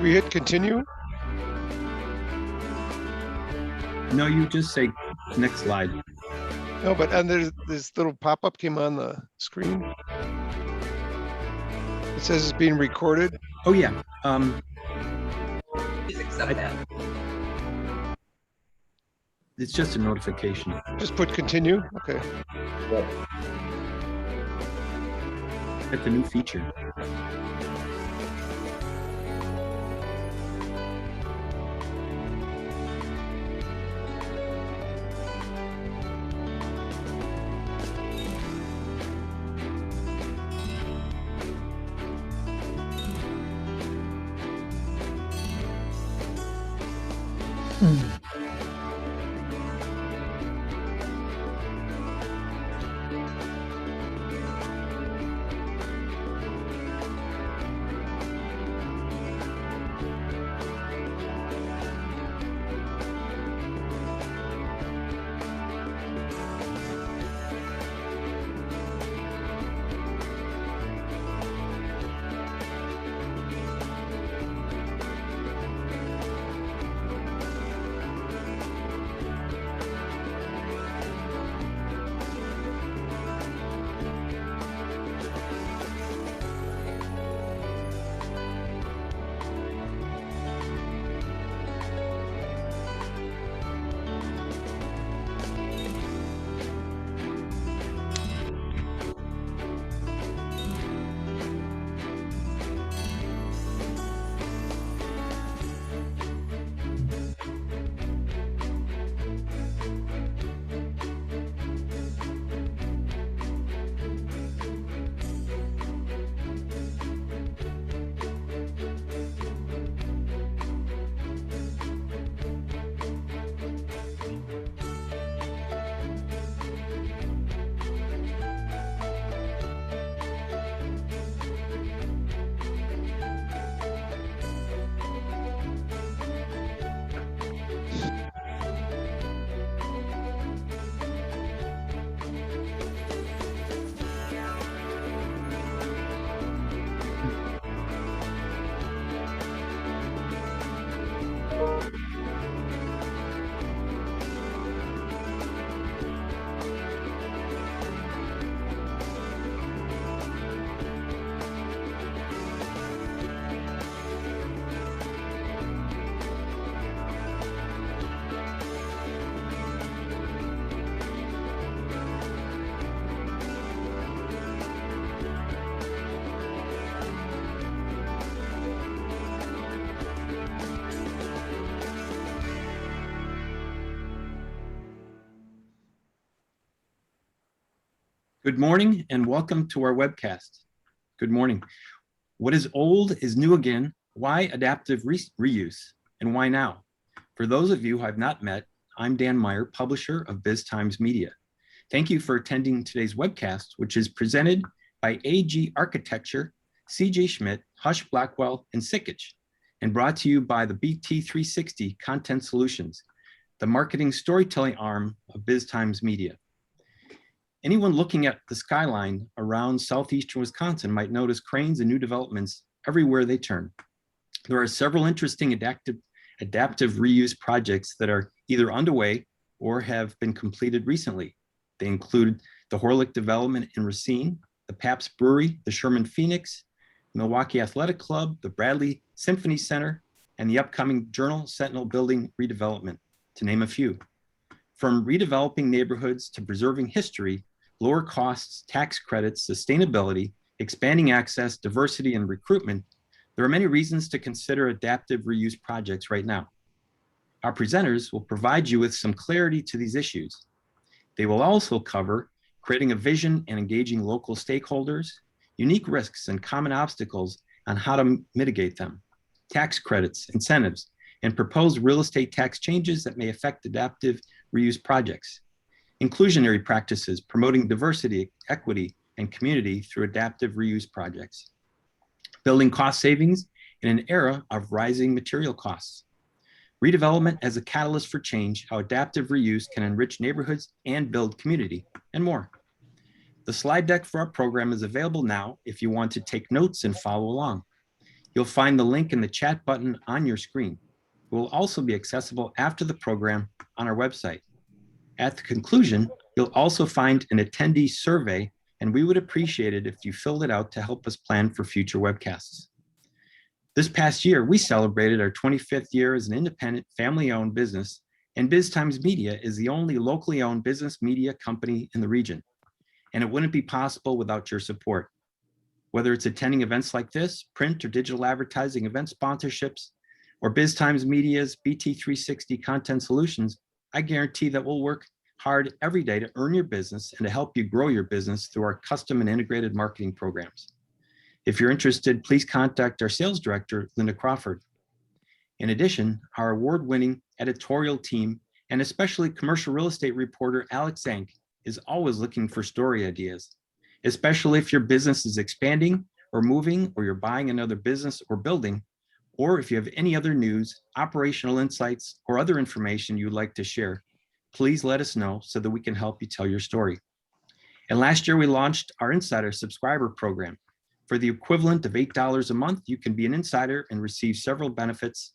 we hit continue? No, you just say next slide. No, but and there's this little pop-up came on the screen. It says it's being recorded. Oh yeah. Just accept that. It's just a notification. Just put continue. Okay. Got the new feature. Good morning and welcome to our webcast. Good morning. What is old is new again. Why adaptive reuse and why now? For those of you who I've not met, I'm Dan Meyer, publisher of Biz Times Media. Thank you for attending today's webcast, which is presented by AG Architecture, CJ Schmidt, Hush Blackwell, and Sickich, and brought to you by the BT360 Content Solutions, the marketing storytelling arm of Biz Times Media. Anyone looking at the skyline around southeastern Wisconsin might notice cranes and new developments everywhere they turn. There are several interesting adaptive reuse projects that are either underway or have been completed recently. They include the Horlick development in Racine, the Pabst Brewery, the Sherman Phoenix, Milwaukee Athletic Club, the Bradley Symphony Center, and the upcoming Journal Sentinel building redevelopment, to name a few. From redeveloping neighborhoods to preserving history, lower costs, tax credits, sustainability, expanding access, diversity, and recruitment, there are many reasons to consider adaptive reuse projects right now. Our presenters will provide you with some clarity to these issues. They will also cover creating a vision and engaging local stakeholders, unique risks and common obstacles on how to mitigate them, tax credits, incentives, and proposed real estate tax changes that may affect adaptive reuse projects, inclusionary practices promoting diversity, equity, and community through adaptive reuse projects, building cost savings in an era of rising material costs, redevelopment as a catalyst for change, how adaptive reuse can enrich neighborhoods and build community, and more. The slide deck for our program is available now if you want to take notes and follow along. You'll find the link in the chat button on your screen. It will also be accessible after the program on our website. At the conclusion, you'll also find an attendee survey, and we would appreciate it if you filled it out to help us plan for future webcasts. This past year, we celebrated our 25th year as an independent, family-owned business, and BizTimes Media is the only locally owned business media company in the region. And it wouldn't be possible without your support. Whether it's attending events like this, print or digital advertising, event sponsorships, or BizTimes Media's BT360 content solutions, I guarantee that we'll work hard every day to earn your business and to help you grow your business through our custom and integrated marketing programs. If you're interested, please contact our sales director, Linda Crawford. In addition, our award-winning editorial team and especially commercial real estate reporter, Alex Zank, is always looking for story ideas, especially if your business is expanding or moving, or you're buying another business or building, or if you have any other news, operational insights, or other information you'd like to share, please let us know so that we can help you tell your story. And last year we launched our Insider Subscriber Program. For the equivalent of $8 a month, you can be an insider and receive several benefits,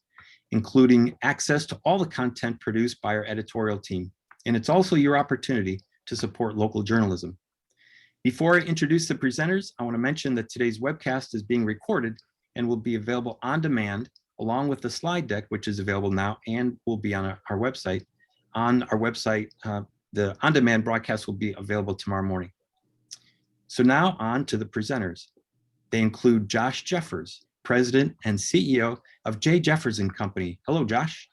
including access to all the content produced by our editorial team. And it's also your opportunity to support local journalism. Before I introduce the presenters, I want to mention that today's webcast is being recorded and will be available on demand, along with the slide deck, which is available now and will be on our website. On our website, the on-demand broadcast will be available tomorrow morning. So now on to the presenters. They include Josh Jeffers, President and CEO of J. Jeffers & Company. Hello, Josh.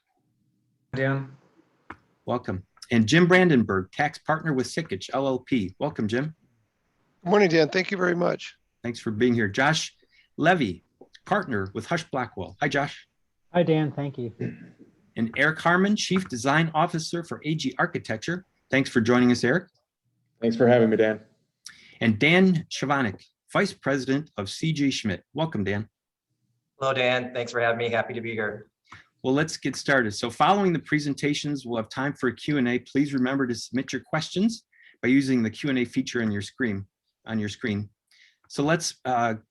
Dan. Welcome. And Jim Brandenburg, tax partner with Sikich LLP. Welcome, Jim. Good morning, Dan. Thank you very much. Thanks for being here. Josh Levy, partner with Hush Blackwell. Hi, Josh. Hi, Dan. Thank you. And Eric Harmon, Chief Design Officer for AG Architecture. Thanks for joining us, Eric. Thanks for having me, Dan. And Dan Chavanik, Vice President of CG Schmidt. Welcome, Dan. Hello, Dan. Thanks for having me. Happy to be here. Well, let's get started. So following the presentations, we'll have time for a Q&A. Please remember to submit your questions by using the Q&A feature on your screen. So let's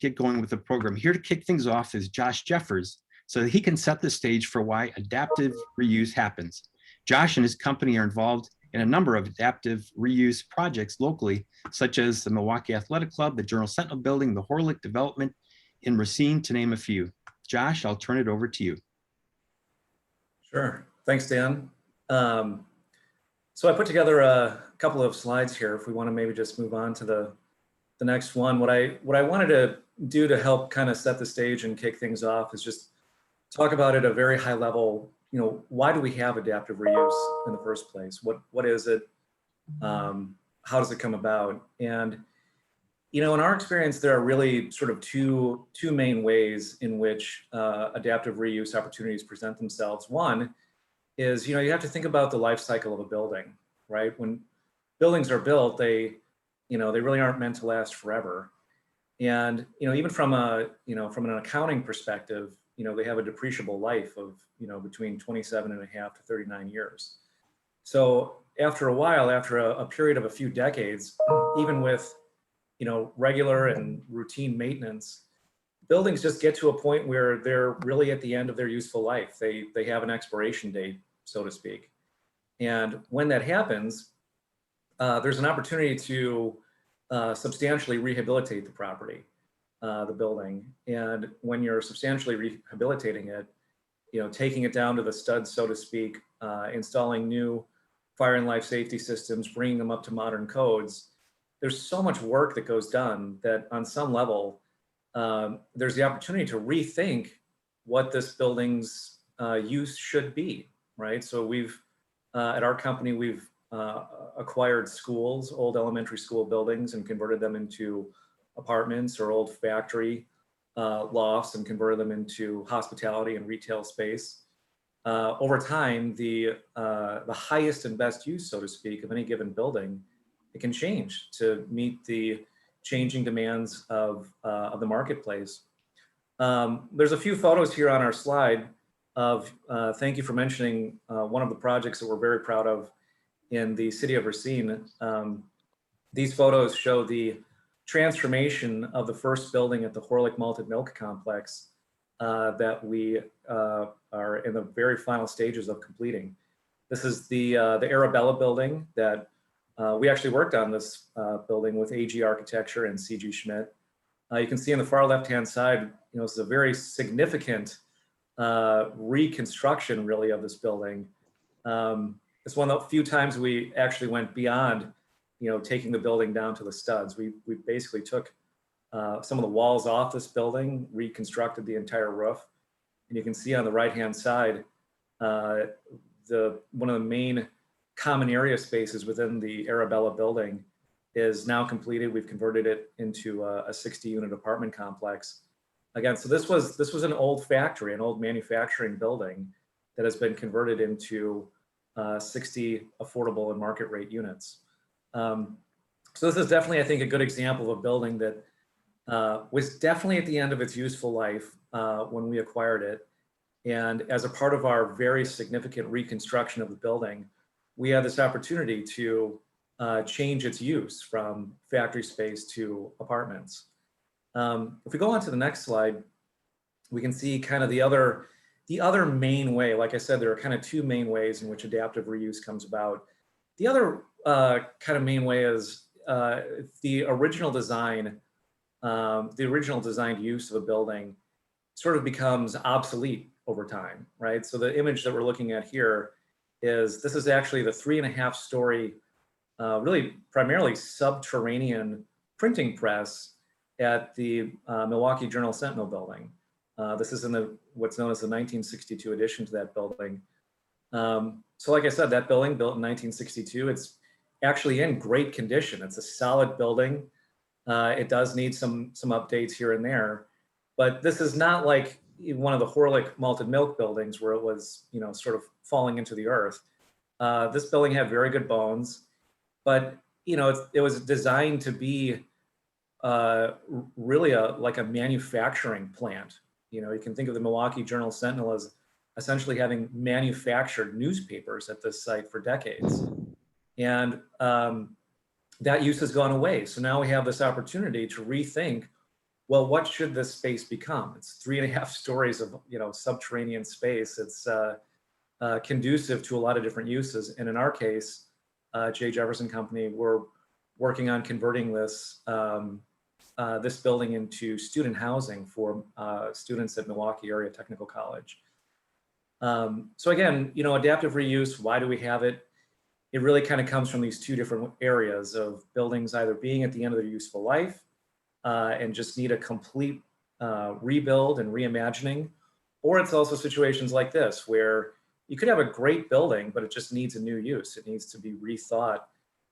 get going with the program. Here to kick things off is Josh Jeffers, so that he can set the stage for why adaptive reuse happens. Josh and his company are involved in a number of adaptive reuse projects locally, such as the Milwaukee Athletic Club, the Journal Sentinel building, the Horlick development in Racine, to name a few. Josh, I'll turn it over to you. Sure. Thanks, Dan. So I put together a couple of slides here. If we want to maybe just move on to the next one. What I wanted to do to help kind of set the stage and kick things off is just talk about at a very high level, why do we have adaptive reuse in the first place? What is it? How does it come about? And, in our experience, there are really sort of two main ways in which adaptive reuse opportunities present themselves. One is, you have to think about the life cycle of a building, right? When buildings are built, they really aren't meant to last forever. And, even from an accounting perspective, they have a depreciable life of, between 27 and a half to 39 years. So after a while, after a period of a few decades, even with, regular and routine maintenance, buildings just get to a point where they're really at the end of their useful life. They have an expiration date, so to speak. And when that happens, there's an opportunity to substantially rehabilitate the property, the building. And when you're substantially rehabilitating it, taking it down to the studs, so to speak, installing new fire and life safety systems, bringing them up to modern codes, there's so much work that goes done that on some level, there's the opportunity to rethink what this building's use should be, right? So we've, at our company, we've acquired schools, old elementary school buildings, and converted them into apartments or old factory lofts and converted them into hospitality and retail space. Over time, the highest and best use, so to speak, of any given building, it can change to meet the changing demands of the marketplace. There's a few photos here on our slide of, thank you for mentioning one of the projects that we're very proud of in the city of Racine. These photos show the transformation of the first building at the Horlick Malted Milk Complex that we are in the very final stages of completing. This is the Arabella building that we actually worked on this building with AG Architecture and CG Schmidt. You can see on the far left-hand side, this is a very significant reconstruction, really, of this building. It's one of the few times we actually went beyond, taking the building down to the studs. We basically took some of the walls off this building, reconstructed the entire roof, and you can see on the right-hand side one of the main common area spaces within the Arabella building is now completed. We've converted it into a 60-unit apartment complex. Again, so this was an old factory, an old manufacturing building that has been converted into 60 affordable and market rate units. So this is definitely, I think, a good example of a building that was definitely at the end of its useful life when we acquired it. And as a part of our very significant reconstruction of the building, we had this opportunity to change its use from factory space to apartments. If we go on to the next slide, we can see kind of the other main way. Like I said, there are kind of two main ways in which adaptive reuse comes about. The other kind of main way is the original designed use of a building sort of becomes obsolete over time, right? So the image that we're looking at here this is actually the 3.5-story, really primarily subterranean printing press at the Milwaukee Journal Sentinel building. This is in what's known as the 1962 addition to that building. So like I said, that building built in 1962, it's actually in great condition. It's a solid building. It does need some updates here and there, but this is not like one of the Horlick malted milk buildings where it was, sort of falling into the earth. This building had very good bones, but it was designed to be really like a manufacturing plant. You can think of the Milwaukee Journal Sentinel as essentially having manufactured newspapers at this site for decades. And that use has gone away. So now we have this opportunity to rethink, well, what should this space become? It's 3.5 stories of subterranean space. It's conducive to a lot of different uses. And in our case, J. Jefferson Company, we're working on converting this this building into student housing for students at Milwaukee Area Technical College. So again, adaptive reuse, why do we have it? It really kind of comes from these two different areas of buildings either being at the end of their useful life and just need a complete rebuild and reimagining, or it's also situations like this where you could have a great building, but it just needs a new use. It needs to be rethought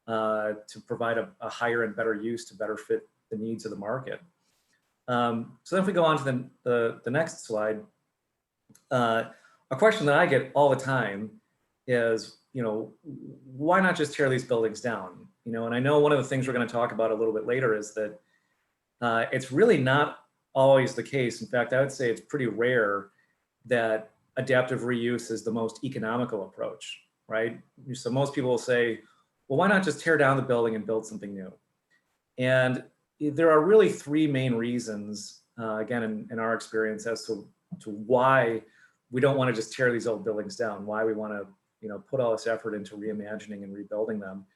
to provide a higher and better use to better fit the needs of the market. So then if we go on to the next slide, a question that I get all the time is, why not just tear these buildings down? And I know one of the things we're going to talk about a little bit later is that it's really not always the case. In fact, I would say it's pretty rare that adaptive reuse is the most economical approach, right? So most people will say, well, why not just tear down the building and build something new? And there are really three main reasons, again, in our experience, as to why we don't want to just tear these old buildings down, why we want to put all this effort into reimagining and rebuilding them.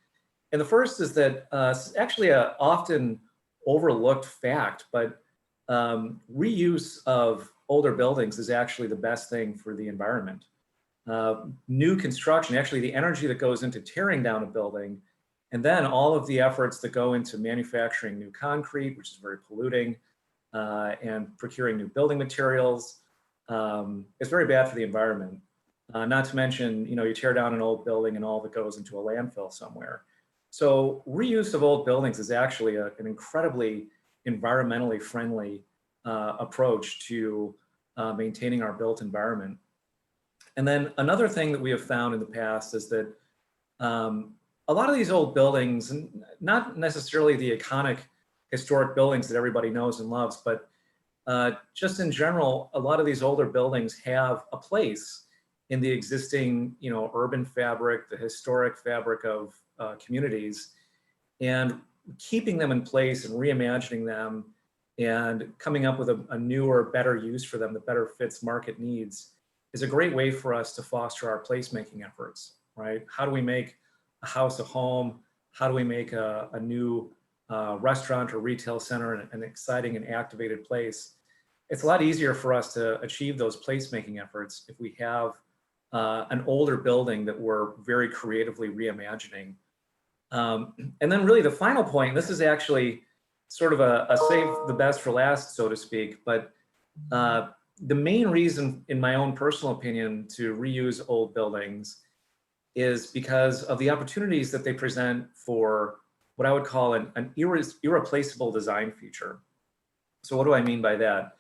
And the first is that it's actually a often overlooked fact, but reuse of older buildings is actually the best thing for the environment. New construction, actually the energy that goes into tearing down a building, and then all of the efforts that go into manufacturing new concrete, which is very polluting, and procuring new building materials, it's very bad for the environment. Not to mention, you tear down an old building and all of it goes into a landfill somewhere. So reuse of old buildings is actually an incredibly environmentally friendly approach to maintaining our built environment. And then another thing that we have found in the past is that a lot of these old buildings, and not necessarily the iconic historic buildings that everybody knows and loves, but just in general, a lot of these older buildings have a place in the existing, urban fabric, the historic fabric of communities, and keeping them in place and reimagining them and coming up with a newer, better use for them that better fits market needs is a great way for us to foster our placemaking efforts, right? How do we make a house a home? How do we make a new restaurant or retail center an exciting and activated place? It's a lot easier for us to achieve those placemaking efforts if we have an older building that we're very creatively reimagining. And then really the final point, this is actually sort of a save the best for last, so to speak, but the main reason, in my own personal opinion, to reuse old buildings is because of the opportunities that they present for what I would call an irreplaceable design feature. So what do I mean by that?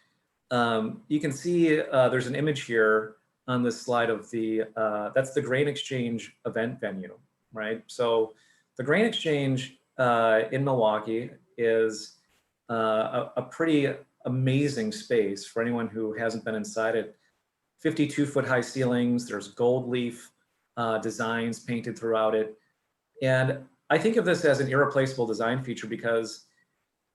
You can see there's an image here on this slide of that's the Grain Exchange event venue, right? So the Grain Exchange in Milwaukee is a pretty amazing space for anyone who hasn't been inside it. 52-foot high ceilings, there's gold leaf designs painted throughout it. And I think of this as an irreplaceable design feature because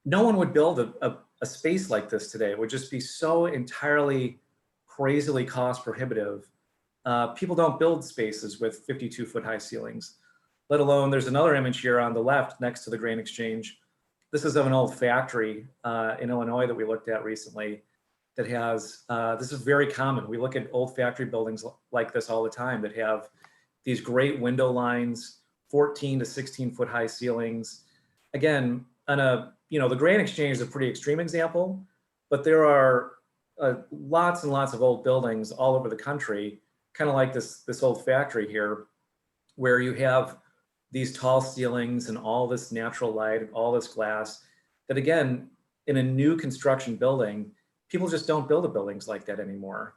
no one would build a space like this today. It would just be so entirely crazily cost prohibitive. People don't build spaces with 52-foot high ceilings, let alone there's another image here on the left next to the Grain Exchange. This is of an old factory in Illinois that we looked at recently that has, this is very common. We look at old factory buildings like this all the time that have these great window lines, 14 to 16-foot high ceilings. Again, the Grain Exchange is a pretty extreme example, but there are lots and lots of old buildings all over the country, kind of like this old factory here, where you have these tall ceilings and all this natural light and all this glass that, again, in a new construction building, people just don't build buildings like that anymore.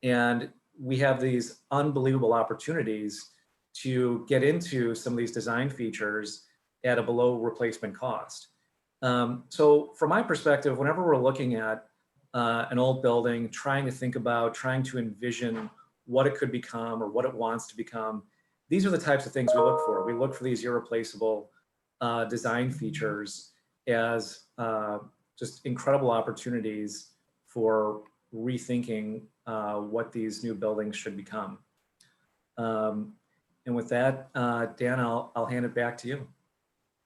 And we have these unbelievable opportunities to get into some of these design features at a below replacement cost. So from my perspective, whenever we're looking at an old building, trying to envision what it could become or what it wants to become, these are the types of things we look for. We look for these irreplaceable design features as just incredible opportunities for rethinking what these new buildings should become. And with that, Dan, I'll hand it back to you.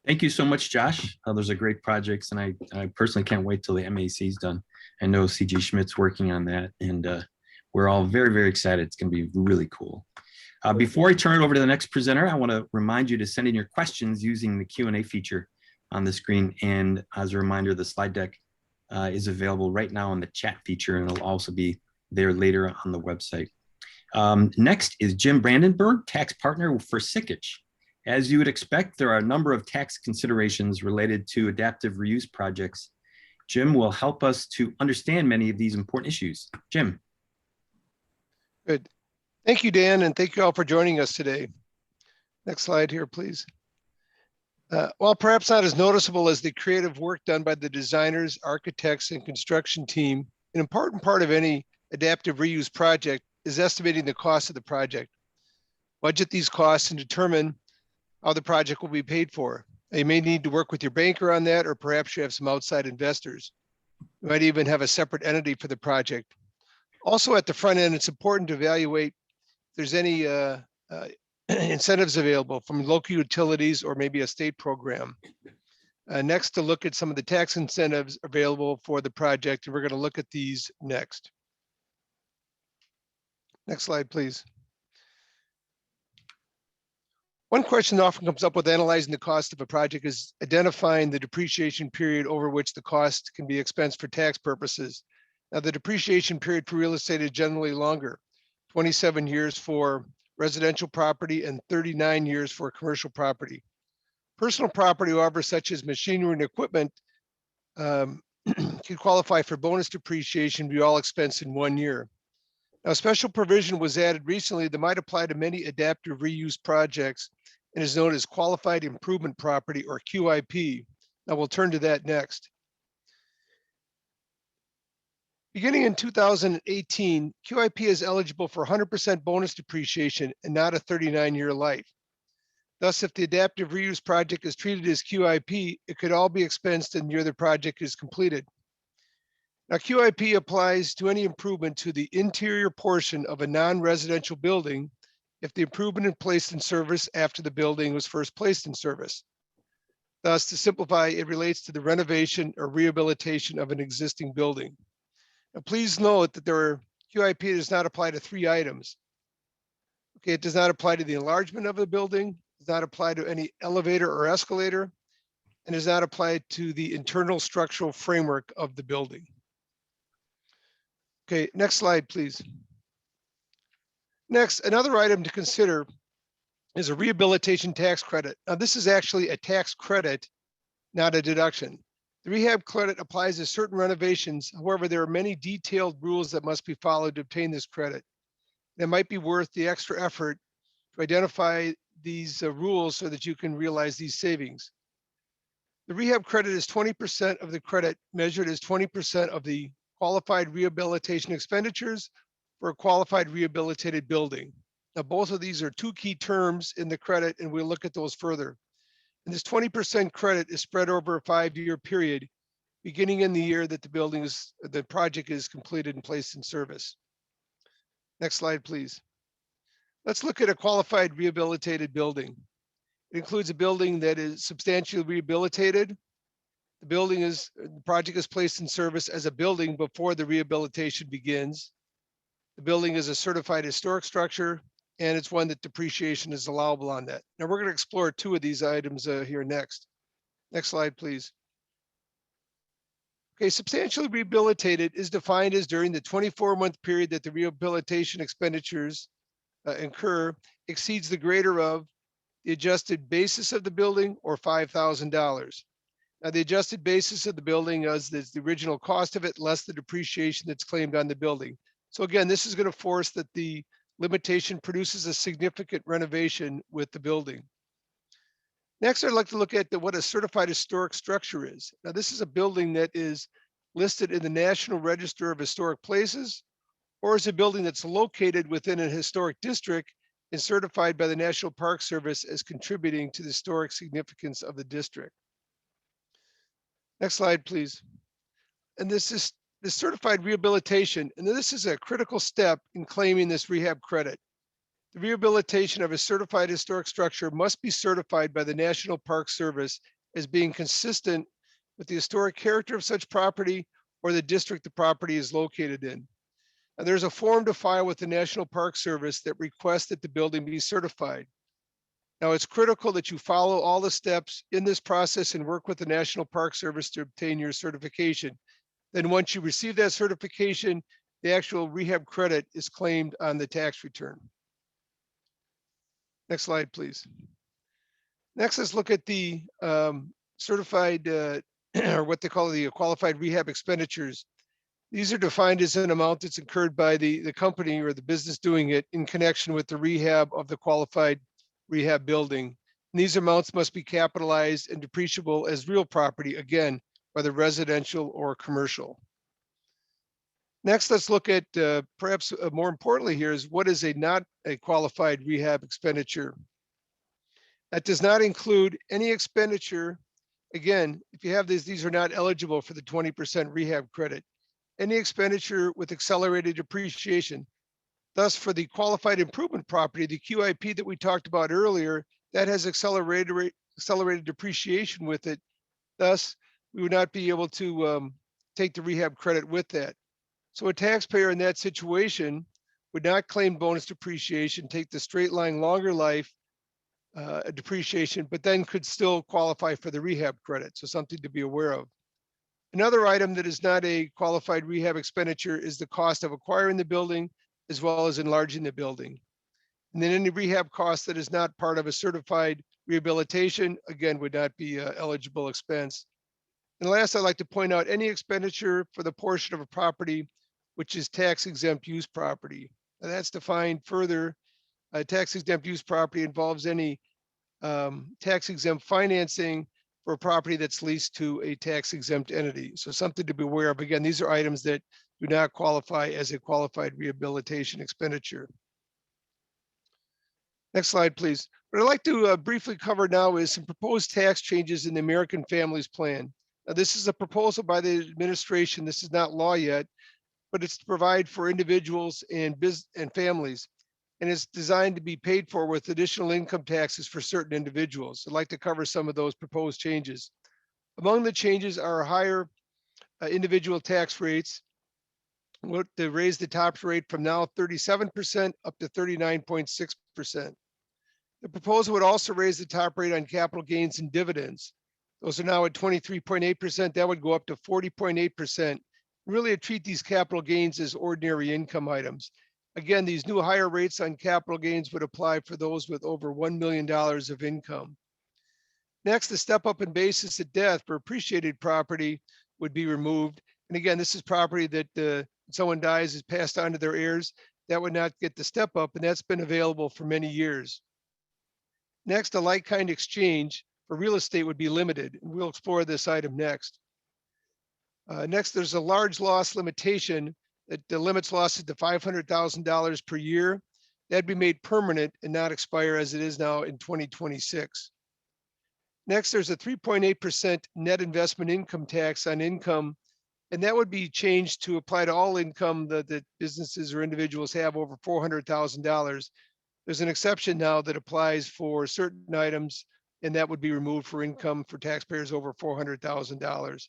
Thank you so much, Josh. Those are great projects, and I personally can't wait till the MAC is done. I know CG Schmidt's working on that, and we're all very, very excited. It's going to be really cool. Before I turn it over to the next presenter, I want to remind you to send in your questions using the Q&A feature on the screen. And as a reminder, the slide deck is available right now on the chat feature, and it'll also be there later on the website. Next is Jim Brandenburg, tax partner for Sickich. As you would expect, there are a number of tax considerations related to adaptive reuse projects. Jim will help us to understand many of these important issues. Jim. Good. Thank you, Dan, and thank you all for joining us today. Next slide here, please. While perhaps not as noticeable as the creative work done by the designers, architects, and construction team, an important part of any adaptive reuse project is estimating the cost of the project. Budget these costs and determine how the project will be paid for. You may need to work with your banker on that, or perhaps you have some outside investors. You might even have a separate entity for the project. Also at the front end, it's important to evaluate if there's any incentives available from local utilities or maybe a state program. Next, to look at some of the tax incentives available for the project, and we're going to look at these next. Next slide, please. One question that often comes up with analyzing the cost of a project is identifying the depreciation period over which the cost can be expensed for tax purposes. Now, the depreciation period for real estate is generally longer, 27 years for residential property and 39 years for commercial property. Personal property, however, such as machinery and equipment, can qualify for bonus depreciation, be all expensed in 1 year. Now, a special provision was added recently that might apply to many adaptive reuse projects and is known as Qualified Improvement Property, or QIP. Now, we'll turn to that next. Beginning in 2018, QIP is eligible for 100% bonus depreciation and not a 39-year life. Thus, if the adaptive reuse project is treated as QIP, it could all be expensed in the year the project is completed. Now, QIP applies to any improvement to the interior portion of a non-residential building if the improvement is placed in service after the building was first placed in service. Thus, to simplify, it relates to the renovation or rehabilitation of an existing building. Now, please note that QIP does not apply to 3 items. Okay, it does not apply to the enlargement of the building, does not apply to any elevator or escalator, and does not apply to the internal structural framework of the building. Okay, next slide, please. Next, another item to consider is a rehabilitation tax credit. Now, this is actually a tax credit, not a deduction. The rehab credit applies to certain renovations. However, there are many detailed rules that must be followed to obtain this credit. It might be worth the extra effort to identify these rules so that you can realize these savings. The rehab credit is 20% of the credit, measured as 20% of the qualified rehabilitation expenditures for a qualified rehabilitated building. Now, both of these are 2 key terms in the credit, and we'll look at those further. And this 20% credit is spread over a 5-year period, beginning in the year that the project is completed and placed in service. Next slide, please. Let's look at a qualified rehabilitated building. It includes a building that is substantially rehabilitated. The project is placed in service as a building before the rehabilitation begins. The building is a certified historic structure, and it's one that depreciation is allowable on that. Now, we're going to explore 2 of these items here next. Next slide, please. Okay, substantially rehabilitated is defined as during the 24-month period that the rehabilitation expenditures incur exceeds the greater of the adjusted basis of the building or $5,000. Now, the adjusted basis of the building is the original cost of it less the depreciation that's claimed on the building. So again, this is going to force that the limitation produces a significant renovation with the building. Next, I'd like to look at what a certified historic structure is. Now, this is a building that is listed in the National Register of Historic Places, or is a building that's located within a historic district and certified by the National Park Service as contributing to the historic significance of the district. Next slide, please. And this is the certified rehabilitation, and this is a critical step in claiming this rehab credit. The rehabilitation of a certified historic structure must be certified by the National Park Service as being consistent with the historic character of such property or the district the property is located in. And there's a form to file with the National Park Service that requests that the building be certified. Now, it's critical that you follow all the steps in this process and work with the National Park Service to obtain your certification. Then once you receive that certification, the actual rehab credit is claimed on the tax return. Next slide, please. Next, let's look at the certified, or what they call the qualified rehab expenditures. These are defined as an amount that's incurred by the company or the business doing it in connection with the rehab of the qualified rehab building. And these amounts must be capitalized and depreciable as real property, again, whether residential or commercial. Next, let's look at perhaps more importantly here is what is not a qualified rehab expenditure. That does not include any expenditure. Again, if you have these are not eligible for the 20% rehab credit. Any expenditure with accelerated depreciation. Thus, for the qualified improvement property, the QIP that we talked about earlier, that has accelerated depreciation with it. Thus, we would not be able to take the rehab credit with that. So a taxpayer in that situation would not claim bonus depreciation, take the straight line longer life depreciation, but then could still qualify for the rehab credit. So something to be aware of. Another item that is not a qualified rehab expenditure is the cost of acquiring the building as well as enlarging the building. And then any rehab cost that is not part of a certified rehabilitation, again, would not be an eligible expense. And last, I'd like to point out any expenditure for the portion of a property which is tax exempt use property. And that's defined further. Tax exempt use property involves any tax exempt financing for a property that's leased to a tax exempt entity. So something to be aware of. Again, these are items that do not qualify as a qualified rehabilitation expenditure. Next slide, please. What I'd like to briefly cover now is some proposed tax changes in the American Families Plan. This is a proposal by the administration. This is not law yet, but it's to provide for individuals and families. And it's designed to be paid for with additional income taxes for certain individuals. I'd like to cover some of those proposed changes. Among the changes are higher individual tax rates. We'll to raise the top rate from now 37% up to 39.6%. The proposal would also raise the top rate on capital gains and dividends. Those are now at 23.8%. That would go up to 40.8%. Really treat these capital gains as ordinary income items. Again, these new higher rates on capital gains would apply for those with over $1 million of income. Next, the step up in basis at death for appreciated property would be removed. And again, this is property that someone dies, is passed on to their heirs. That would not get the step up, and that's been available for many years. Next, a like-kind exchange for real estate would be limited. We'll explore this item next. Next, there's a large loss limitation that limits losses to $500,000 per year. That'd be made permanent and not expire as it is now in 2026. Next, there's a 3.8% net investment income tax on income, and that would be changed to apply to all income that businesses or individuals have over $400,000. There's an exception now that applies for certain items, and that would be removed for income for taxpayers over $400,000.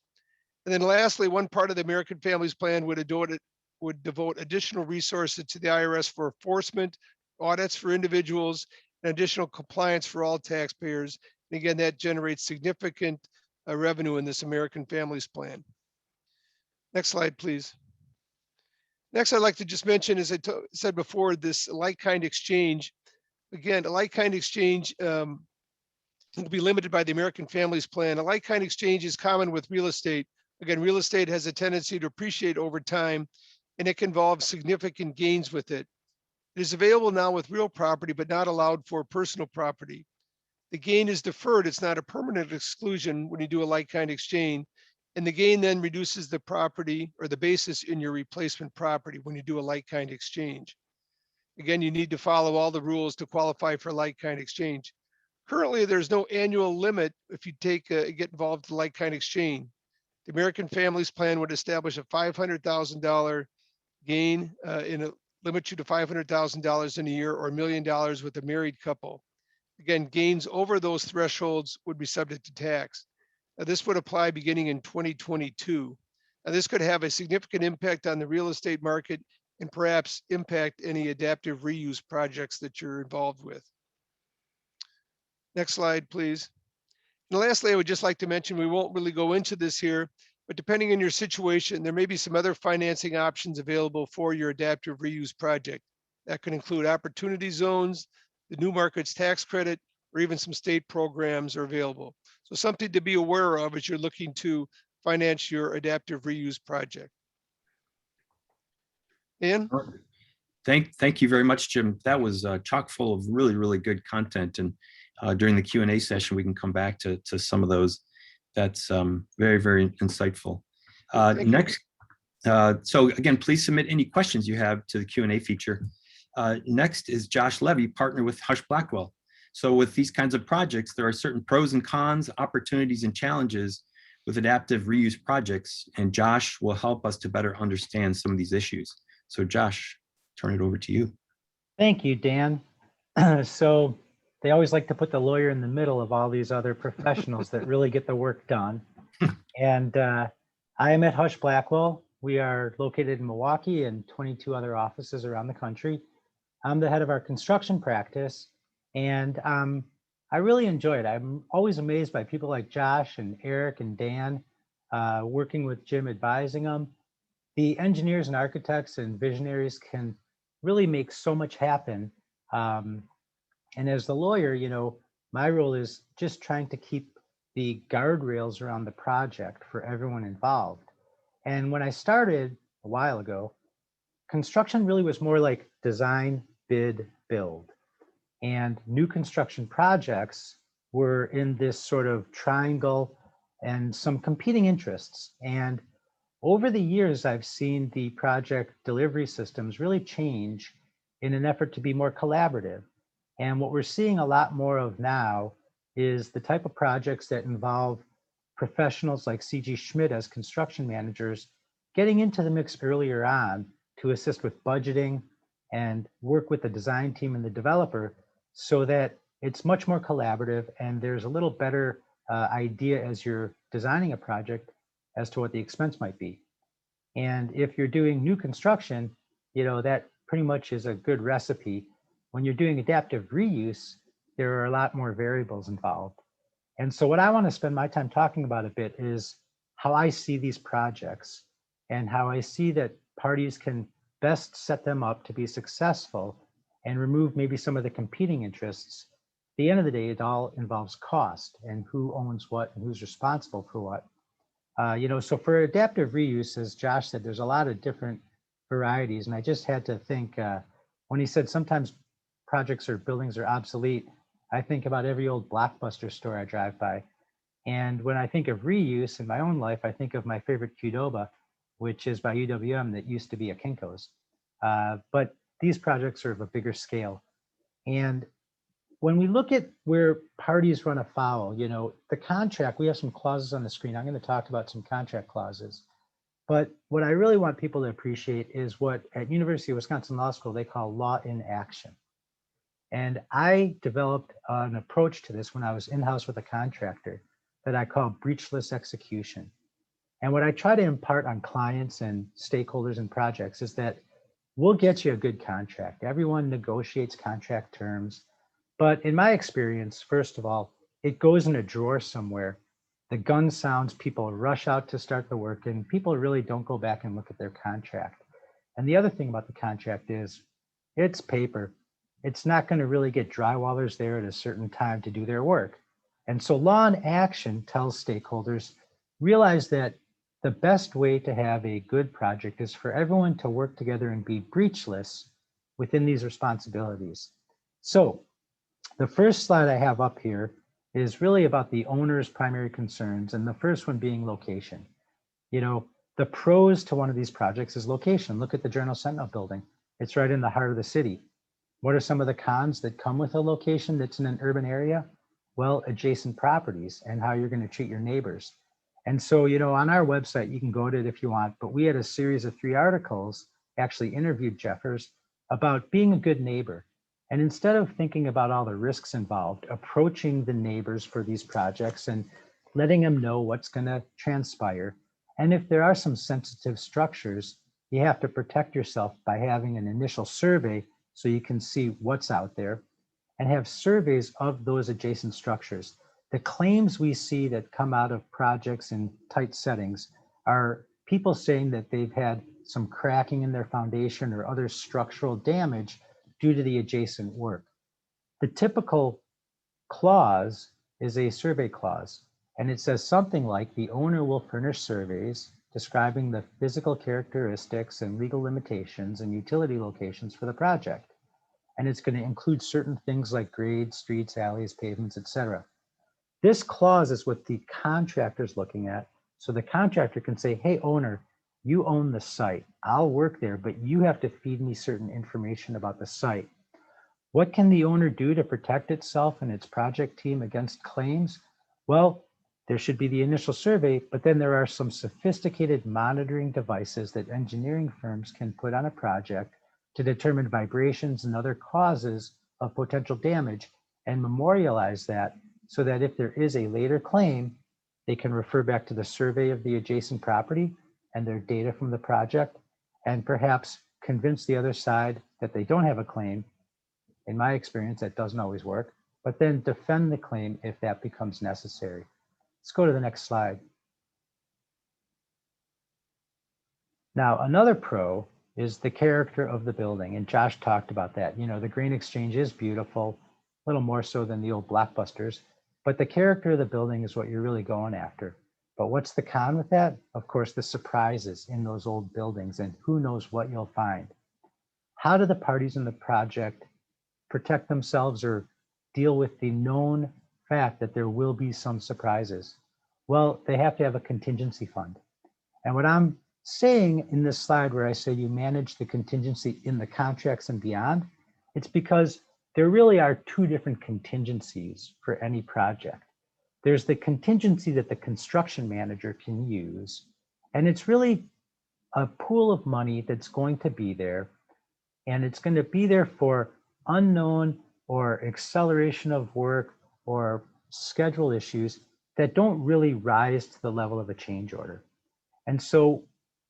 And then lastly, one part of the American Families Plan would devote additional resources to the IRS for enforcement, audits for individuals, and additional compliance for all taxpayers. And again, that generates significant revenue in this American Families Plan. Next slide, please. Next, I'd like to just mention, as I said before, this like-kind exchange. Again, a like-kind exchange will be limited by the American Families Plan. A like-kind exchange is common with real estate. Again, real estate has a tendency to appreciate over time, and it can involve significant gains with it. It is available now with real property, but not allowed for personal property. The gain is deferred. It's not a permanent exclusion when you do a like-kind exchange. And the gain then reduces the property or the basis in your replacement property when you do a like-kind exchange. Again, you need to follow all the rules to qualify for like-kind exchange. Currently, there's no annual limit if you get involved in like-kind exchange. The American Families Plan would establish a $500,000 gain limit you to $500,000 in a year or $1 million with a married couple. Again, gains over those thresholds would be subject to tax. This would apply beginning in 2022. Now, this could have a significant impact on the real estate market and perhaps impact any adaptive reuse projects that you're involved with. Next slide, please. And lastly, I would just like to mention, we won't really go into this here, but depending on your situation, there may be some other financing options available for your adaptive reuse project. That could include opportunity zones, the new markets tax credit, or even some state programs are available. So something to be aware of as you're looking to finance your adaptive reuse project. Dan? Thank you very much, Jim. That was chock full of really, really good content. And during the Q&A session, we can come back to some of those. That's very, very insightful. Next, so again, please submit any questions you have to the Q&A feature. Next is Josh Levy, partner with Hush Blackwell. So with these kinds of projects, there are certain pros and cons, opportunities and challenges with adaptive reuse projects, and Josh will help us to better understand some of these issues. So Josh, turn it over to you. Thank you, Dan. So they always like to put the lawyer in the middle of all these other professionals that really get the work done. And I am at Hush Blackwell. We are located in Milwaukee and 22 other offices around the country. I'm the head of our construction practice, and I really enjoy it. I'm always amazed by people like Josh and Eric and Dan, working with Jim, advising them. The engineers and architects and visionaries can really make so much happen. And as the lawyer, you know, my role is just trying to keep the guardrails around the project for everyone involved. And when I started a while ago, construction really was more like design, bid, build. And new construction projects were in this sort of triangle and some competing interests. And over the years, I've seen the project delivery systems really change in an effort to be more collaborative. And what we're seeing a lot more of now is the type of projects that involve professionals like C.G. Schmidt as construction managers getting into the mix earlier on to assist with budgeting and work with the design team and the developer so that it's much more collaborative and there's a little better idea as you're designing a project as to what the expense might be. And if you're doing new construction, that pretty much is a good recipe. When you're doing adaptive reuse, there are a lot more variables involved. And so what I want to spend my time talking about a bit is how I see these projects and how I see that parties can best set them up to be successful and remove maybe some of the competing interests. At the end of the day, it all involves cost and who owns what and who's responsible for what. So for adaptive reuse, as Josh said, there's a lot of different varieties. And I just had to think, when he said sometimes projects or buildings are obsolete, I think about every old Blockbuster store I drive by. And when I think of reuse in my own life, I think of my favorite Qdoba, which is by UWM that used to be a Kinko's. But these projects are of a bigger scale. And when we look at where parties run afoul, the contract, we have some clauses on the screen. I'm going to talk about some contract clauses. But what I really want people to appreciate is what at University of Wisconsin Law School, they call law in action. And I developed an approach to this when I was in-house with a contractor that I call breachless execution. And what I try to impart on clients and stakeholders and projects is that we'll get you a good contract. Everyone negotiates contract terms. But in my experience, first of all, it goes in a drawer somewhere. The gun sounds, people rush out to start the work, and people really don't go back and look at their contract. And the other thing about the contract is it's paper. It's not going to really get drywallers there at a certain time to do their work. And so law in action tells stakeholders, realize that the best way to have a good project is for everyone to work together and be breachless within these responsibilities. So the first slide I have up here is really about the owner's primary concerns, and the first one being location. The pros to one of these projects is location. Look at the Journal Sentinel building. It's right in the heart of the city. What are some of the cons that come with a location that's in an urban area? Well, adjacent properties and how you're going to treat your neighbors. And so, on our website, you can go to it if you want, but we had a series of 3 articles, actually interviewed Jeffers, about being a good neighbor. And instead of thinking about all the risks involved, approaching the neighbors for these projects and letting them know what's going to transpire. And if there are some sensitive structures, you have to protect yourself by having an initial survey so you can see what's out there and have surveys of those adjacent structures. The claims we see that come out of projects in tight settings are people saying that they've had some cracking in their foundation or other structural damage due to the adjacent work. The typical clause is a survey clause, and it says something like the owner will furnish surveys describing the physical characteristics and legal limitations and utility locations for the project. And it's going to include certain things like grades, streets, alleys, pavements, etc. This clause is what the contractor's looking at. So the contractor can say, hey, owner, you own the site. I'll work there, but you have to feed me certain information about the site. What can the owner do to protect itself and its project team against claims? Well, there should be the initial survey, but then there are some sophisticated monitoring devices that engineering firms can put on a project to determine vibrations and other causes of potential damage and memorialize that so that if there is a later claim, they can refer back to the survey of the adjacent property and their data from the project, and perhaps convince the other side that they don't have a claim. In my experience, that doesn't always work, but then defend the claim if that becomes necessary. Let's go to the next slide. Now, another pro is the character of the building, and Josh talked about that. The Grain Exchange is beautiful, a little more so than the old Blockbusters, but the character of the building is what you're really going after. But what's the con with that? Of course, the surprises in those old buildings, and who knows what you'll find. How do the parties in the project protect themselves or deal with the known fact that there will be some surprises? Well, they have to have a contingency fund. And what I'm saying in this slide where I say you manage the contingency in the contracts and beyond, it's because there really are 2 different contingencies for any project. there's the contingency that the construction manager can use. And it's really a pool of money that's going to be there. And it's going to be there for unknown or acceleration of work or schedule issues that don't really rise to the level of a change order. And so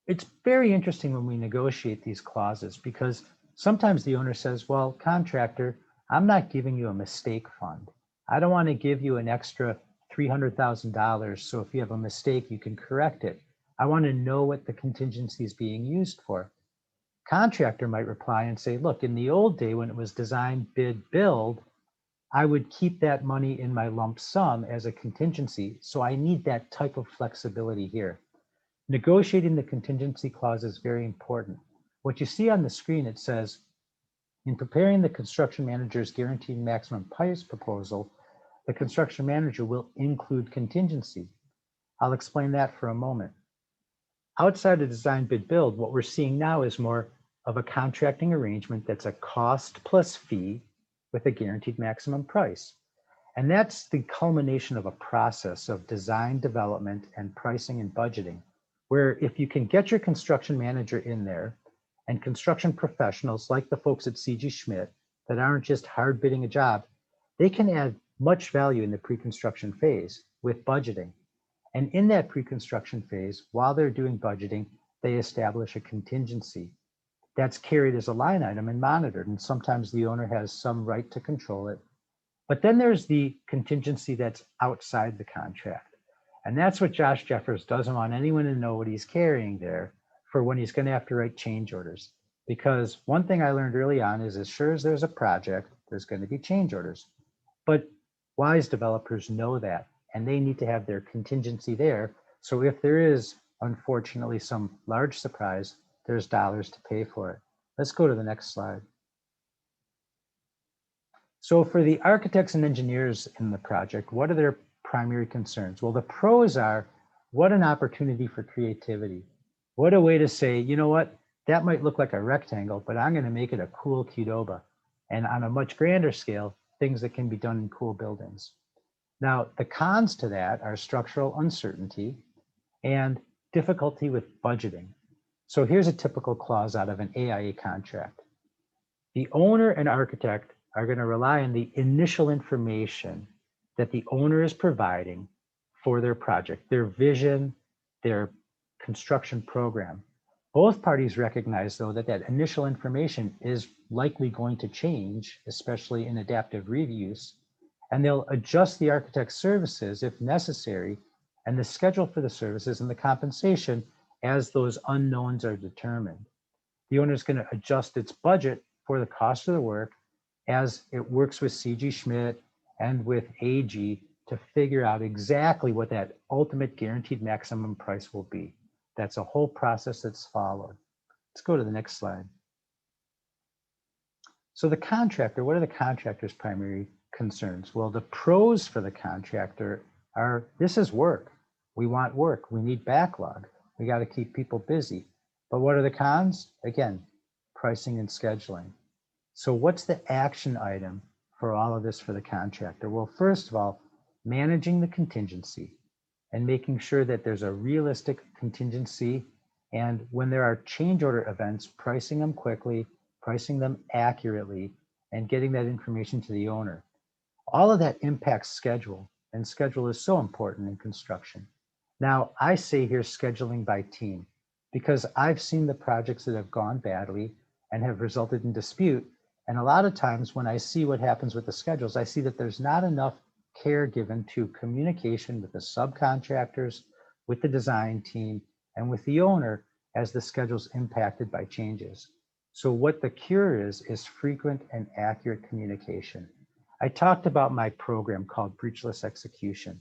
it's very interesting when we negotiate these clauses, because sometimes the owner says, well, contractor, I'm not giving you a mistake fund. I don't want to give you an extra $300,000. So if you have a mistake, you can correct it. I want to know what the contingency is being used for. Contractor might reply and say, look, in the old day when it was design, bid, build, I would keep that money in my lump sum as a contingency. So I need that type of flexibility here. Negotiating the contingency clause is very important. What you see on the screen, it says, in preparing the construction manager's guaranteed maximum price proposal, the construction manager will include contingency. I'll explain that for a moment. Outside of design, bid, build, what we're seeing now is more of a contracting arrangement that's a cost plus fee with a guaranteed maximum price. And that's the culmination of a process of design, development, and pricing and budgeting, where if you can get your construction manager in there and construction professionals like the folks at CG Schmidt that aren't just hard bidding a job, they can add much value in the pre-construction phase with budgeting. And in that pre-construction phase, while they're doing budgeting, they establish a contingency that's carried as a line item and monitored. And sometimes the owner has some right to control it. But then there's the contingency that's outside the contract. And that's what Josh Jeffers doesn't want anyone to know what he's carrying there for when he's going to have to write change orders. Because one thing I learned early on is as sure as there's a project, there's going to be change orders. But wise developers know that, and they need to have their contingency there. So if there is, unfortunately, some large surprise, there's dollars to pay for it. Let's go to the next slide. So for the architects and engineers in the project, what are their primary concerns? Well, the pros are, what an opportunity for creativity. What a way to say, you know what, that might look like a rectangle, but I'm going to make it a cool Qdoba. And on a much grander scale, things that can be done in cool buildings. Now, the cons to that are structural uncertainty and difficulty with budgeting. So here's a typical clause out of an AIA contract. The owner and architect are going to rely on the initial information that the owner is providing for their project, their vision, their construction program. Both parties recognize, though, that that initial information is likely going to change, especially in adaptive reuse, and they'll adjust the architect's services if necessary, and the schedule for the services and the compensation as those unknowns are determined. The owner is going to adjust its budget for the cost of the work as it works with CG Schmidt and with AG to figure out exactly what that ultimate guaranteed maximum price will be. That's a whole process that's followed. Let's go to the next slide. So the contractor, what are the contractor's primary concerns? Well, the pros for the contractor are, this is work. We want work. We need backlog. We got to keep people busy. But what are the cons? Again, pricing and scheduling. So what's the action item for all of this for the contractor? Well, first of all, managing the contingency and making sure that there's a realistic contingency. And when there are change order events, pricing them quickly, pricing them accurately, and getting that information to the owner. All of that impacts schedule, and schedule is so important in construction. Now, I say here scheduling by team, because I've seen the projects that have gone badly and have resulted in dispute. And a lot of times when I see what happens with the schedules, I see that there's not enough care given to communication with the subcontractors, with the design team, and with the owner as the schedule's impacted by changes. So what the cure is frequent and accurate communication. I talked about my program called Breachless Execution.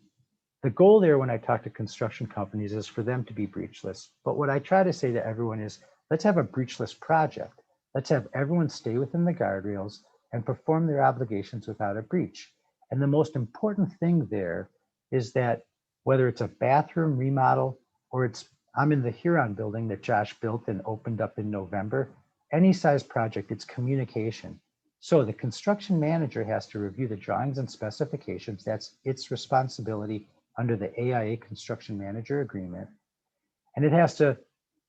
The goal there when I talk to construction companies is for them to be breachless. But what I try to say to everyone is, let's have a breachless project. Let's have everyone stay within the guardrails and perform their obligations without a breach. And the most important thing there is that whether it's a bathroom remodel or I'm in the Huron building that Josh built and opened up in November, any size project, it's communication. So the construction manager has to review the drawings and specifications. That's its responsibility under the AIA Construction Manager Agreement. And it has to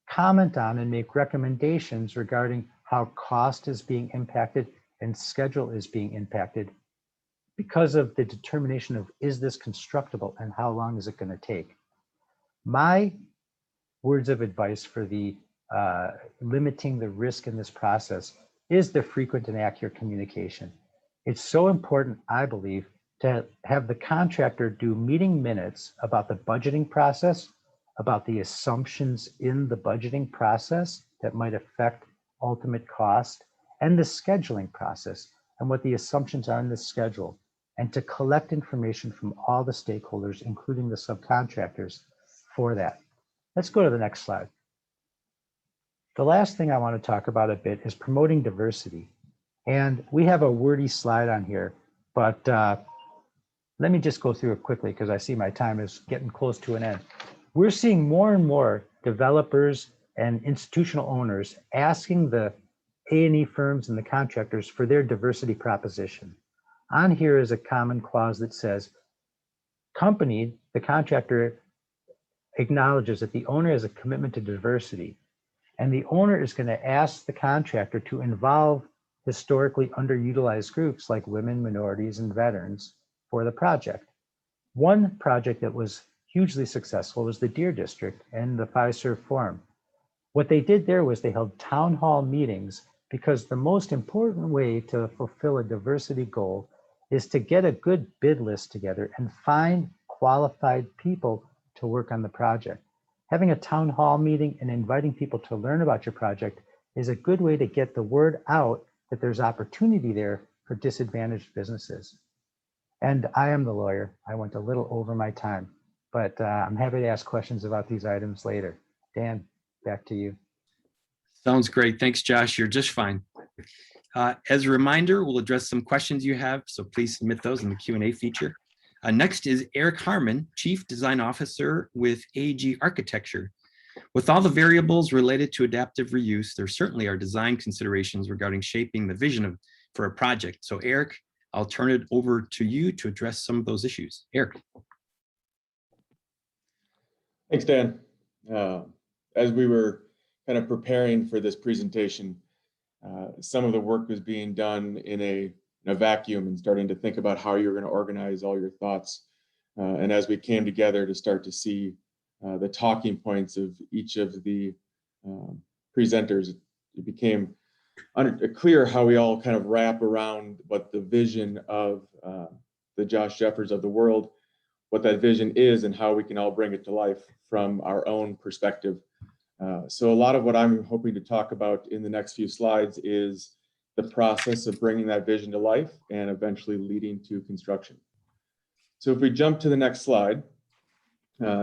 comment on and make recommendations regarding how cost is being impacted and schedule is being impacted because of the determination of, is this constructible and how long is it going to take? My words of advice for the limiting the risk in this process is the frequent and accurate communication. It's so important, I believe, to have the contractor do meeting minutes about the budgeting process, about the assumptions in the budgeting process that might affect ultimate cost, and the scheduling process and what the assumptions are in the schedule, and to collect information from all the stakeholders, including the subcontractors, for that. Let's go to the next slide. The last thing I want to talk about a bit is promoting diversity. And we have a wordy slide on here, but let me just go through it quickly because I see my time is getting close to an end. We're seeing more and more developers and institutional owners asking the A&E firms and the contractors for their diversity proposition. On here is a common clause that says, the contractor acknowledges that the owner has a commitment to diversity, and the owner is going to ask the contractor to involve historically underutilized groups like women, minorities, and veterans for the project. One project that was hugely successful was the Deer District and the Fiserv Forum. What they did there was they held town hall meetings because the most important way to fulfill a diversity goal is to get a good bid list together and find qualified people to work on the project. Having a town hall meeting and inviting people to learn about your project is a good way to get the word out that there's opportunity there for disadvantaged businesses. And I am the lawyer. I went a little over my time, but I'm happy to ask questions about these items later. Dan, back to you. Sounds great. Thanks, Josh. You're just fine. As a reminder, we'll address some questions you have, so please submit those in the Q&A feature. Next is Eric Harmon, Chief Design Officer with AG Architecture. With all the variables related to adaptive reuse, there certainly are design considerations regarding shaping the vision for a project. So Eric, I'll turn it over to you to address some of those issues. Eric. Thanks, Dan. As we were kind of preparing for this presentation, some of the work was being done in a vacuum and starting to think about how you're going to organize all your thoughts. And as we came together to start to see the talking points of each of the presenters, it became clear how we all kind of wrap around what the vision of the Josh Jeffers of the world, what that vision is and how we can all bring it to life from our own perspective. So a lot of what I'm hoping to talk about in the next few slides is the process of bringing that vision to life and eventually leading to construction. So if we jump to the next slide,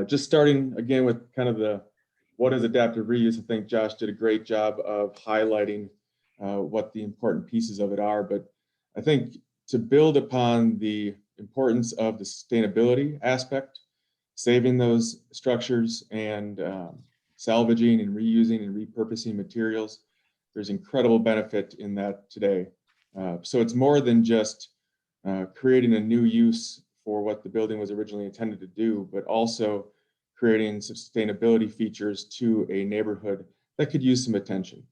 just starting again with kind of what is adaptive reuse. I think Josh did a great job of highlighting what the important pieces of it are, but I think to build upon the importance of the sustainability aspect, saving those structures and salvaging and reusing and repurposing materials, there's incredible benefit in that today. So it's more than just creating a new use for what the building was originally intended to do, but also creating sustainability features to a neighborhood that could use some attention.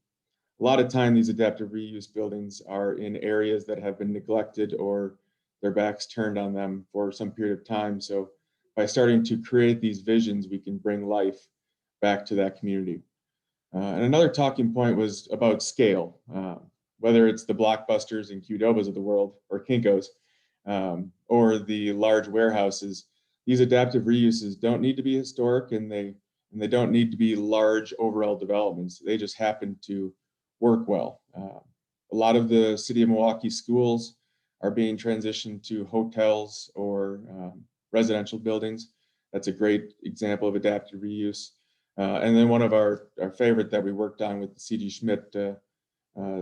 A lot of time, these adaptive reuse buildings are in areas that have been neglected or their backs turned on them for some period of time. So by starting to create these visions, we can bring life back to that community. And another talking point was about scale, whether it's the Blockbusters and Qdobas of the world or Kinkos, or the large warehouses. These adaptive reuses don't need to be historic and they don't need to be large overall developments. They just happen to work well. A lot of the city of Milwaukee schools are being transitioned to hotels or residential buildings. That's a great example of adaptive reuse. And then one of our favorite that we worked on with the C.G. Schmidt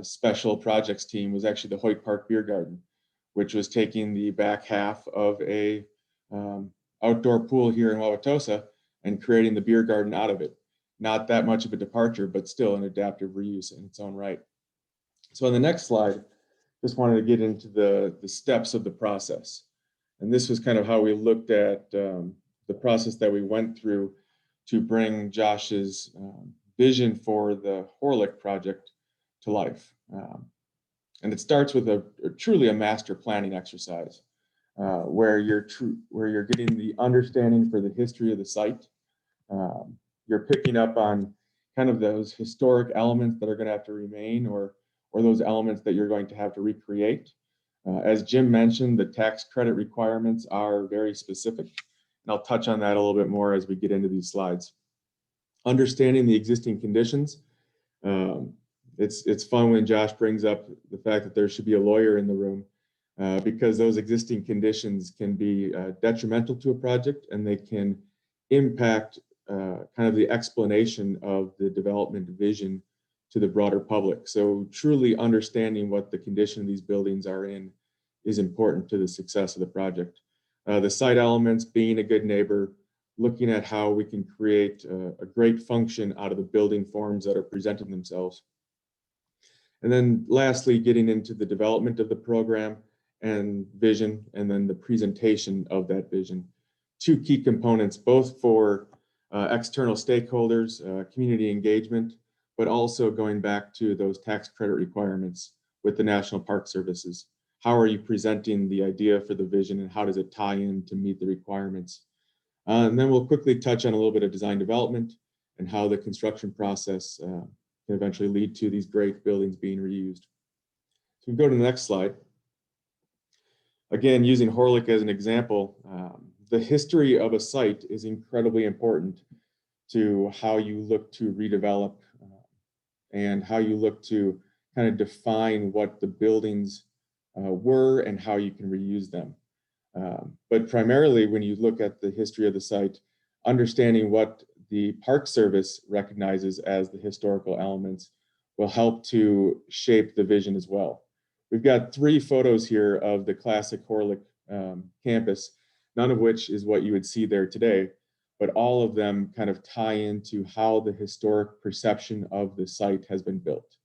special projects team was actually the Hoyt Park Beer Garden, which was taking the back half of a outdoor pool here in Wauwatosa and creating the beer garden out of it. Not that much of a departure, but still an adaptive reuse in its own right. So on the next slide, just wanted to get into the steps of the process. And this was kind of how we looked at the process that we went through to bring Josh's vision for the Horlick project to life. And it starts with truly a master planning exercise where you're getting the understanding for the history of the site. You're picking up on kind of those historic elements that are going to have to remain, or those elements that you're going to have to recreate. As Jim mentioned, the tax credit requirements are very specific, and I'll touch on that a little bit more as we get into these slides. Understanding the existing conditions. It's fun when Josh brings up the fact that there should be a lawyer in the room because those existing conditions can be detrimental to a project, and they can impact kind of the explanation of the development vision to the broader public. So truly understanding what the condition of these buildings are in is important to the success of the project. The site elements, being a good neighbor, looking at how we can create a great function out of the building forms that are presenting themselves. And then lastly, getting into the development of the program and vision, and then the presentation of that vision. Two key components, both for external stakeholders, community engagement, but also going back to those tax credit requirements with the National Park Services. How are you presenting the idea for the vision, and how does it tie in to meet the requirements? And then we'll quickly touch on a little bit of design development and how the construction process can eventually lead to these great buildings being reused. So we go to the next slide. Again, using Horlick as an example, the history of a site is incredibly important to how you look to redevelop and how you look to kind of define what the buildings were and how you can reuse them. But primarily, when you look at the history of the site, understanding what the Park Service recognizes as the historical elements will help to shape the vision as well. We've got 3 photos here of the classic Horlick campus, none of which is what you would see there today, but all of them kind of tie into how the historic perception of the site has been built.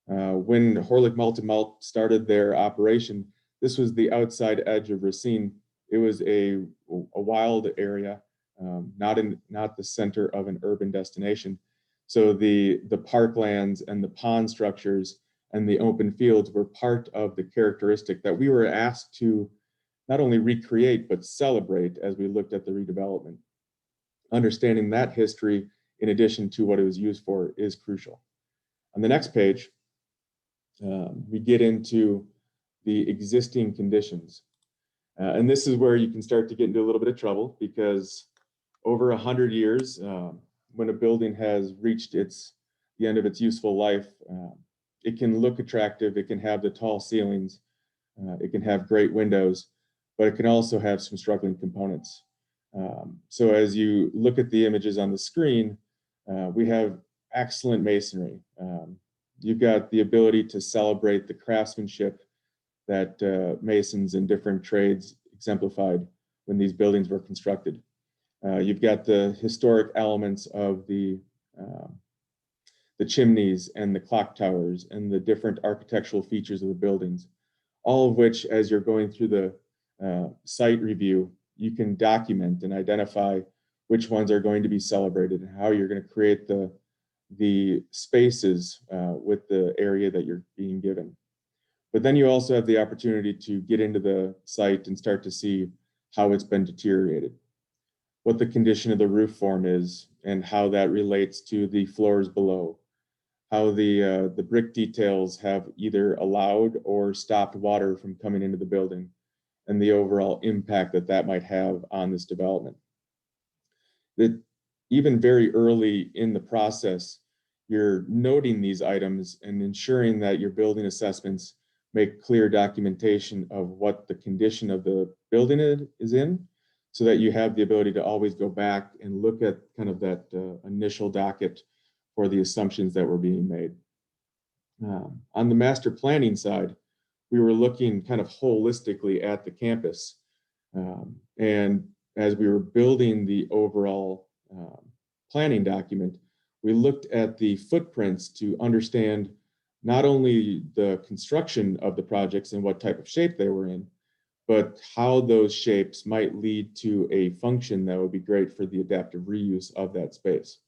When Horlick Malted Malt started their operation, this was the outside edge of Racine. It was a wild area, not the center of an urban destination. So the parklands and the pond structures and the open fields were part of the characteristic that we were asked to not only recreate, but celebrate as we looked at the redevelopment. Understanding that history, in addition to what it was used for, is crucial. On the next page, we get into the existing conditions. And this is where you can start to get into a little bit of trouble, because over 100 years, when a building has reached the end of its useful life, it can look attractive, it can have the tall ceilings, it can have great windows, but it can also have some struggling components. So as you look at the images on the screen, we have excellent masonry. You've got the ability to celebrate the craftsmanship that masons in different trades exemplified when these buildings were constructed. You've got the historic elements of the chimneys and the clock towers and the different architectural features of the buildings, all of which, as you're going through the site review, you can document and identify which ones are going to be celebrated and how you're going to create the spaces with the area that you're being given. But then you also have the opportunity to get into the site and start to see how it's been deteriorated, what the condition of the roof form is, and how that relates to the floors below, how the brick details have either allowed or stopped water from coming into the building, and the overall impact that might have on this development. That even very early in the process, you're noting these items and ensuring that your building assessments make clear documentation of what the condition of the building is in, so that you have the ability to always go back and look at kind of that initial docket for the assumptions that were being made. On the master planning side, we were looking kind of holistically at the campus. And as we were building the overall planning document, we looked at the footprints to understand not only the construction of the projects and what type of shape they were in, but how those shapes might lead to a function that would be great for the adaptive reuse of that space.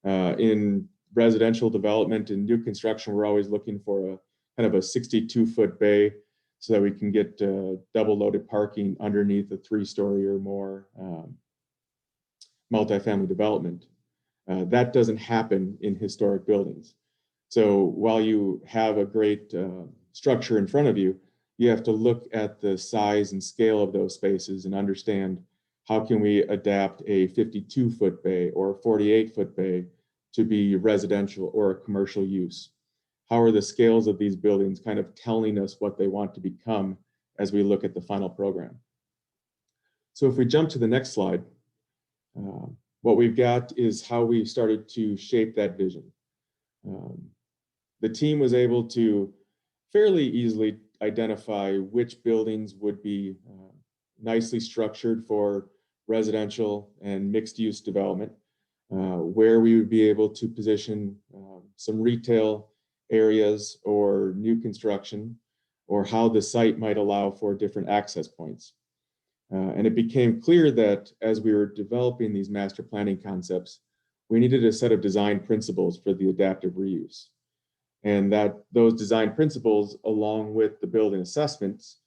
In residential development and new construction, we're always looking for a kind of a 62-foot bay so that we can get double loaded parking underneath a 3-story or more multifamily development. That doesn't happen in historic buildings. So while you have a great structure in front of you, you have to look at the size and scale of those spaces and understand how can we adapt a 52-foot bay or a 48-foot bay to be residential or a commercial use. How are the scales of these buildings kind of telling us what they want to become as we look at the final program? So if we jump to the next slide, what we've got is how we started to shape that vision. The team was able to fairly easily identify which buildings would be nicely structured for residential and mixed use development, where we would be able to position some retail areas or new construction, or how the site might allow for different access points. And it became clear that as we were developing these master planning concepts, we needed a set of design principles for the adaptive reuse. And that those design principles, along with the building assessments,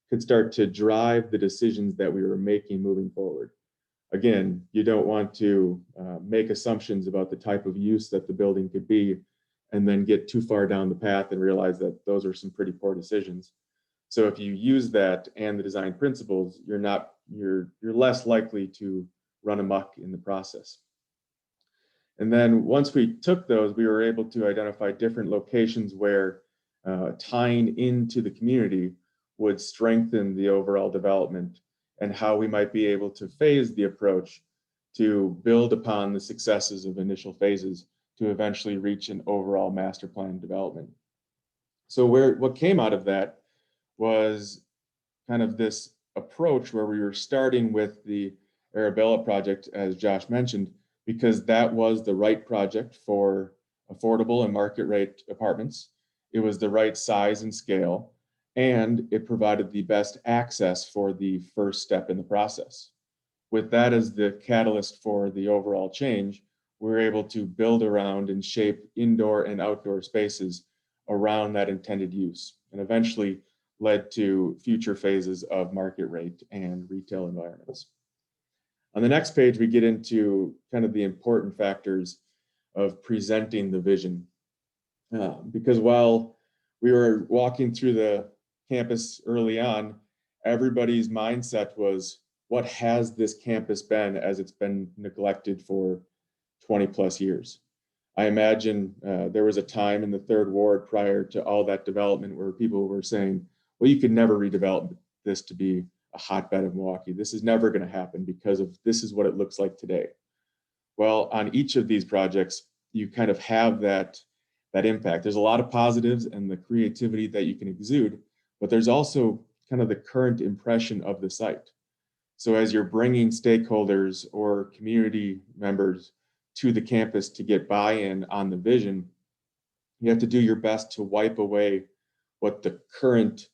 could start to drive the decisions that we were making moving forward. Again, you don't want to make assumptions about the type of use that the building could be and then get too far down the path and realize that those are some pretty poor decisions. So if you use that and the design principles, you're less likely to run amok in the process. And then once we took those, we were able to identify different locations where tying into the community would strengthen the overall development, and how we might be able to phase the approach to build upon the successes of initial phases to eventually reach an overall master plan development. So what came out of that was kind of this approach where we were starting with the Arabella project, as Josh mentioned, because that was the right project for affordable and market rate apartments. It was the right size and scale, and it provided the best access for the first step in the process. With that as the catalyst for the overall change, we were able to build around and shape indoor and outdoor spaces around that intended use, and eventually led to future phases of market rate and retail environments. On the next page, we get into kind of the important factors of presenting the vision. Because while we were walking through the campus early on, everybody's mindset was, what has this campus been as it's been neglected for 20 plus years? I imagine there was a time in the third ward prior to all that development where people were saying, well, you could never redevelop this to be a hotbed of Milwaukee. This is never going to happen because of this is what it looks like today. Well, on each of these projects, you kind of have that impact. There's a lot of positives and the creativity that you can exude, but there's also kind of the current impression of the site. So as you're bringing stakeholders or community members to the campus to get buy-in on the vision, you have to do your best to wipe away what the current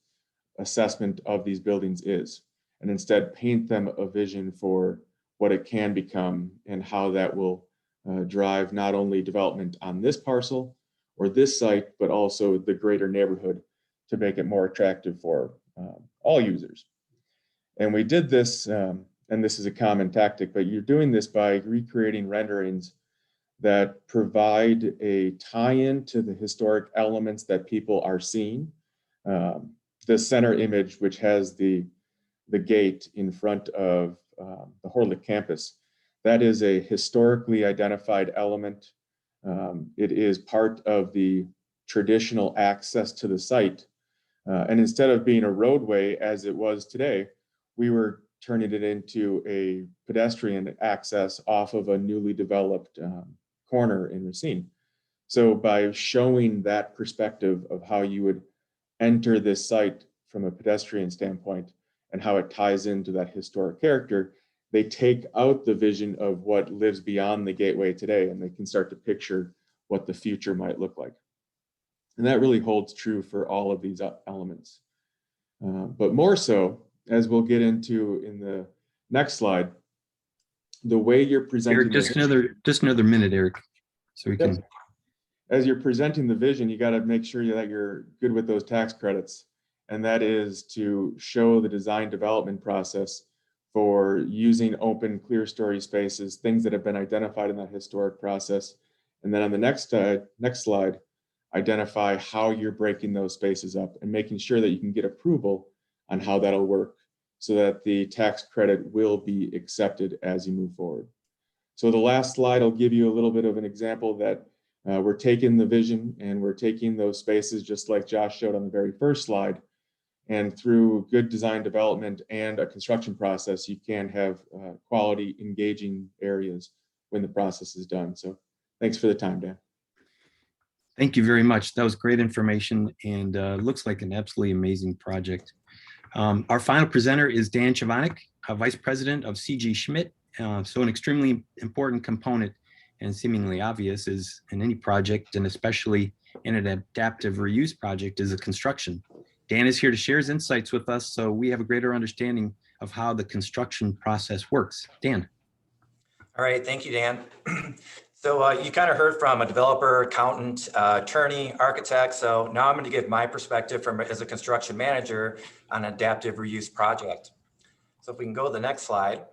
assessment of these buildings is, and instead paint them a vision for what it can become and how that will drive not only development on this parcel or this site, but also the greater neighborhood to make it more attractive for all users. And we did this, and this is a common tactic, but you're doing this by recreating renderings that provide a tie-in to the historic elements that people are seeing. The center image, which has the gate in front of the Horlick campus, that is a historically identified element. It is part of the traditional access to the site. And instead of being a roadway as it was today, we were turning it into a pedestrian access off of a newly developed corner in Racine. So by showing that perspective of how you would enter this site from a pedestrian standpoint and how it ties into that historic character, they take out the vision of what lives beyond the gateway today, and they can start to picture what the future might look like. And that really holds true for all of these elements. But more so, as we'll get into in the next slide, the way you're presenting Eric, just another minute, Eric, so we can. As you're presenting the vision, you got to make sure that you're good with those tax credits. And that is to show the design development process for using open, clear story spaces, things that have been identified in that historic process. And then on the next slide, identify how you're breaking those spaces up and making sure that you can get approval on how that'll work so that the tax credit will be accepted as you move forward. So the last slide will give you a little bit of an example that we're taking the vision and we're taking those spaces just like Josh showed on the very first slide. And through good design development and a construction process, you can have quality, engaging areas when the process is done. So thanks for the time, Dan. Thank you very much. That was great information and looks like an absolutely amazing project. Our final presenter is Dan Chovanec, Vice President of CG Schmidt. So an extremely important component and seemingly obvious is in any project, and especially in an adaptive reuse project, is the construction. Dan is here to share his insights with us so we have a greater understanding of how the construction process works. Dan. All right, thank you, Dan. So you kind of heard from a developer, accountant, attorney, architect. So now I'm going to give my perspective as a construction manager on an adaptive reuse project. So if we can go to the next slide.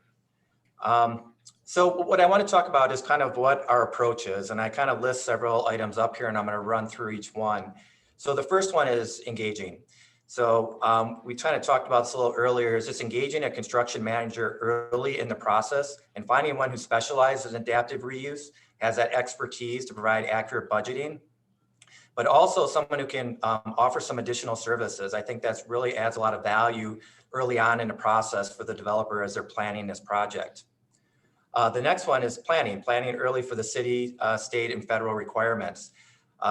So what I want to talk about is kind of what our approach is. And I kind of list several items up here and I'm going to run through each one. So the first one is engaging. So we kind of talked about this a little earlier, is just engaging a construction manager early in the process and finding one who specializes in adaptive reuse, has that expertise to provide accurate budgeting, but also someone who can offer some additional services. I think that's really adds a lot of value early on in the process for the developer as they're planning this project. The next one is planning early for the city, state, and federal requirements.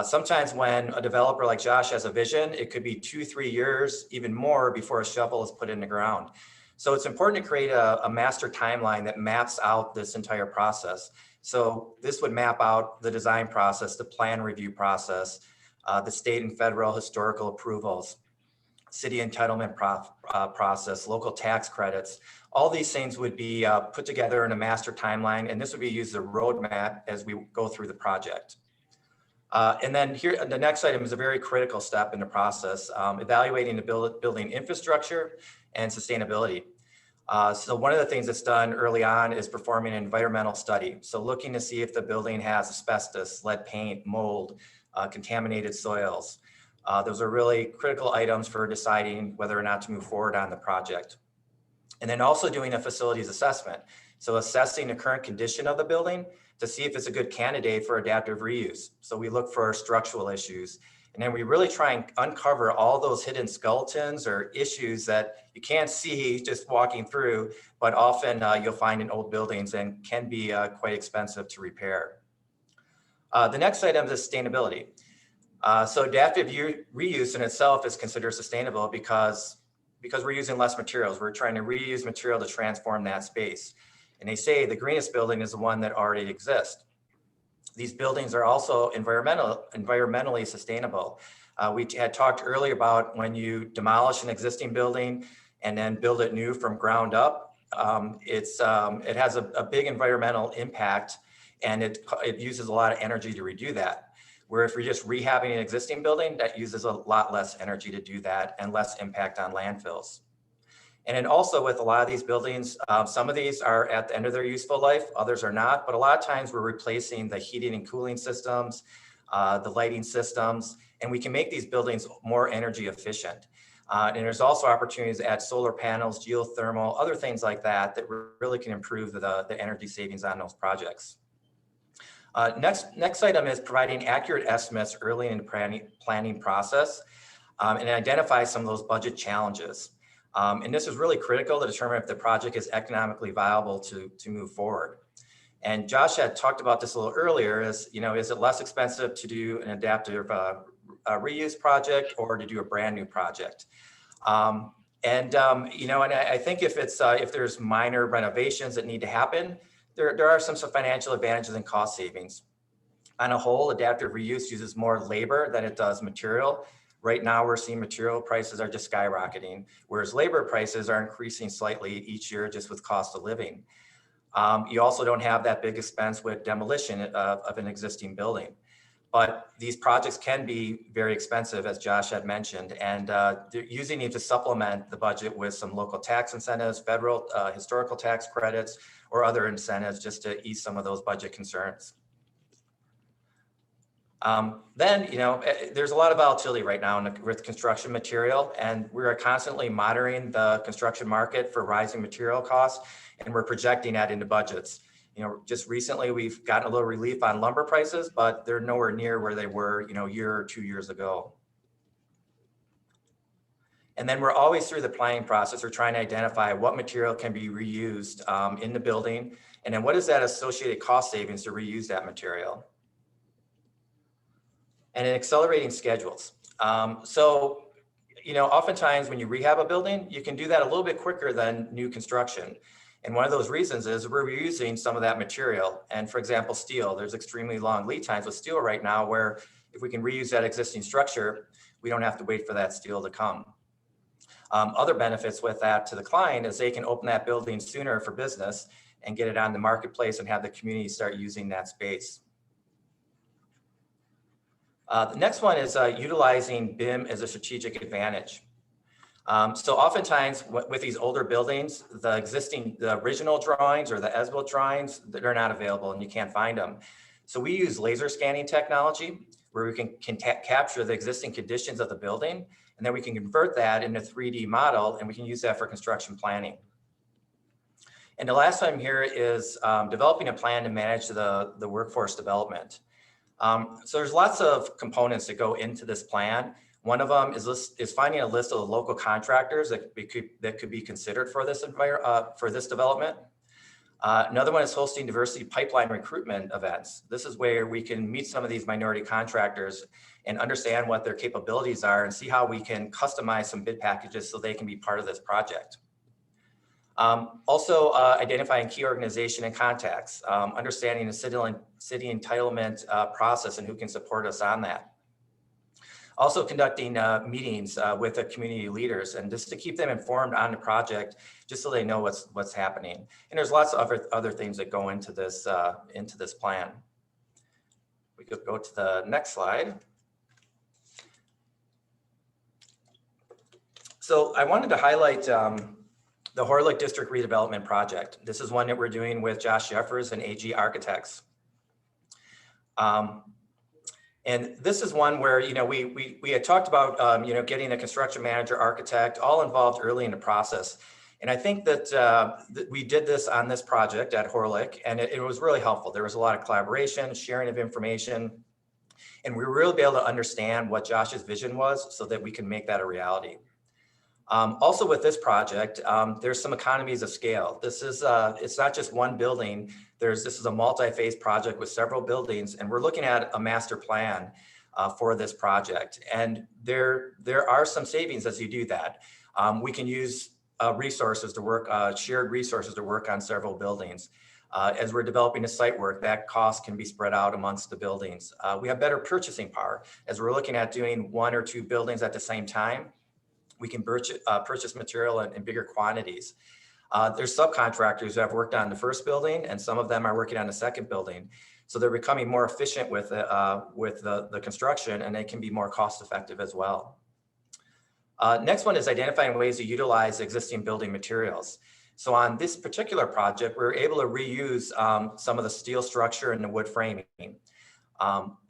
Sometimes when a developer like Josh has a vision, it could be 2-3 years, even more, before a shovel is put in the ground. So it's important to create a master timeline that maps out this entire process. So this would map out the design process, the plan review process, the state and federal historical approvals, city entitlement process, local tax credits. All these things would be put together in a master timeline, and this would be used as a roadmap as we go through the project. And then here, the next item is a very critical step in the process, evaluating the building infrastructure and sustainability. So one of the things that's done early on is performing an environmental study. So looking to see if the building has asbestos, lead paint, mold, contaminated soils. Those are really critical items for deciding whether or not to move forward on the project. And then also doing a facilities assessment. So assessing the current condition of the building to see if it's a good candidate for adaptive reuse. So we look for structural issues. And then we really try and uncover all those hidden skeletons or issues that you can't see just walking through, but often you'll find in old buildings and can be quite expensive to repair. The next item is sustainability. So adaptive reuse in itself is considered sustainable because we're using less materials. We're trying to reuse material to transform that space. And they say the greenest building is the one that already exists. These buildings are also environmentally sustainable. We had talked earlier about when you demolish an existing building and then build it new from ground up, it has a big environmental impact, and it uses a lot of energy to redo that. Where if you're just rehabbing an existing building, that uses a lot less energy to do that and less impact on landfills. And then also with a lot of these buildings, some of these are at the end of their useful life, others are not, but a lot of times we're replacing the heating and cooling systems, the lighting systems, and we can make these buildings more energy efficient. And there's also opportunities to add solar panels, geothermal, other things like that that really can improve the energy savings on those projects. Next item is providing accurate estimates early in the planning process and identify some of those budget challenges. And this is really critical to determine if the project is economically viable to move forward. And Josh had talked about this a little earlier, is it less expensive to do an adaptive reuse project or to do a brand new project? And I think if there's minor renovations that need to happen, there are some financial advantages and cost savings. On a whole, adaptive reuse uses more labor than it does material. Right now, we're seeing material prices are just skyrocketing, whereas labor prices are increasing slightly each year just with cost of living. You also don't have that big expense with demolition of an existing building. But these projects can be very expensive, as Josh had mentioned, and they're using it to supplement the budget with some local tax incentives, federal historical tax credits, or other incentives just to ease some of those budget concerns. Then, there's a lot of volatility right now with construction material, and we are constantly monitoring the construction market for rising material costs, and we're projecting that into budgets. Just recently we've gotten a little relief on lumber prices, but they're nowhere near where they were, a year or 2 years ago. And then we're always through the planning process. We're trying to identify what material can be reused in the building, and then what is that associated cost savings to reuse that material. And in accelerating schedules. So, oftentimes when you rehab a building, you can do that a little bit quicker than new construction. And one of those reasons is we're reusing some of that material. And for example, steel, there's extremely long lead times with steel right now, where if we can reuse that existing structure, we don't have to wait for that steel to come. Other benefits with that to the client is they can open that building sooner for business and get it on the marketplace and have the community start using that space. The next one is utilizing BIM as a strategic advantage. So oftentimes with these older buildings, the original drawings or the as-built drawings, they're not available and you can't find them. So we use laser scanning technology where we can capture the existing conditions of the building, and then we can convert that into a 3D model, and we can use that for construction planning. And the last one here is developing a plan to manage the workforce development. So there's lots of components that go into this plan. One of them is finding a list of the local contractors that could be considered for this development. Another one is hosting diversity pipeline recruitment events. This is where we can meet some of these minority contractors and understand what their capabilities are and see how we can customize some bid packages so they can be part of this project. Also identifying key organization and contacts, understanding the city entitlement process and who can support us on that. Also conducting meetings with the community leaders and just to keep them informed on the project, just so they know what's happening. And there's lots of other things that go into this plan. We could go to the next slide. So I wanted to highlight the Horlick District Redevelopment Project. This is one that we're doing with Josh Jeffers and AG Architects. And this is one where, we had talked about, getting a construction manager, architect, all involved early in the process. And I think that we did this on this project at Horlick, and it was really helpful. There was a lot of collaboration, sharing of information, and we were really able to understand what Josh's vision was so that we can make that a reality. Also with this project, there's some economies of scale. This is, it's not just one building. This is a multi-phase project with several buildings, and we're looking at a master plan for this project. And there are some savings as you do that. We can use resources to work, shared resources to work on several buildings. As we're developing the site work, that cost can be spread out amongst the buildings. We have better purchasing power. As we're looking at doing 1 or 2 buildings at the same time, we can purchase material in bigger quantities. There's subcontractors who have worked on the first building, and some of them are working on the second building. So they're becoming more efficient with the construction, and they can be more cost effective as well. Next one is identifying ways to utilize existing building materials. So on this particular project, we're able to reuse some of the steel structure and the wood framing.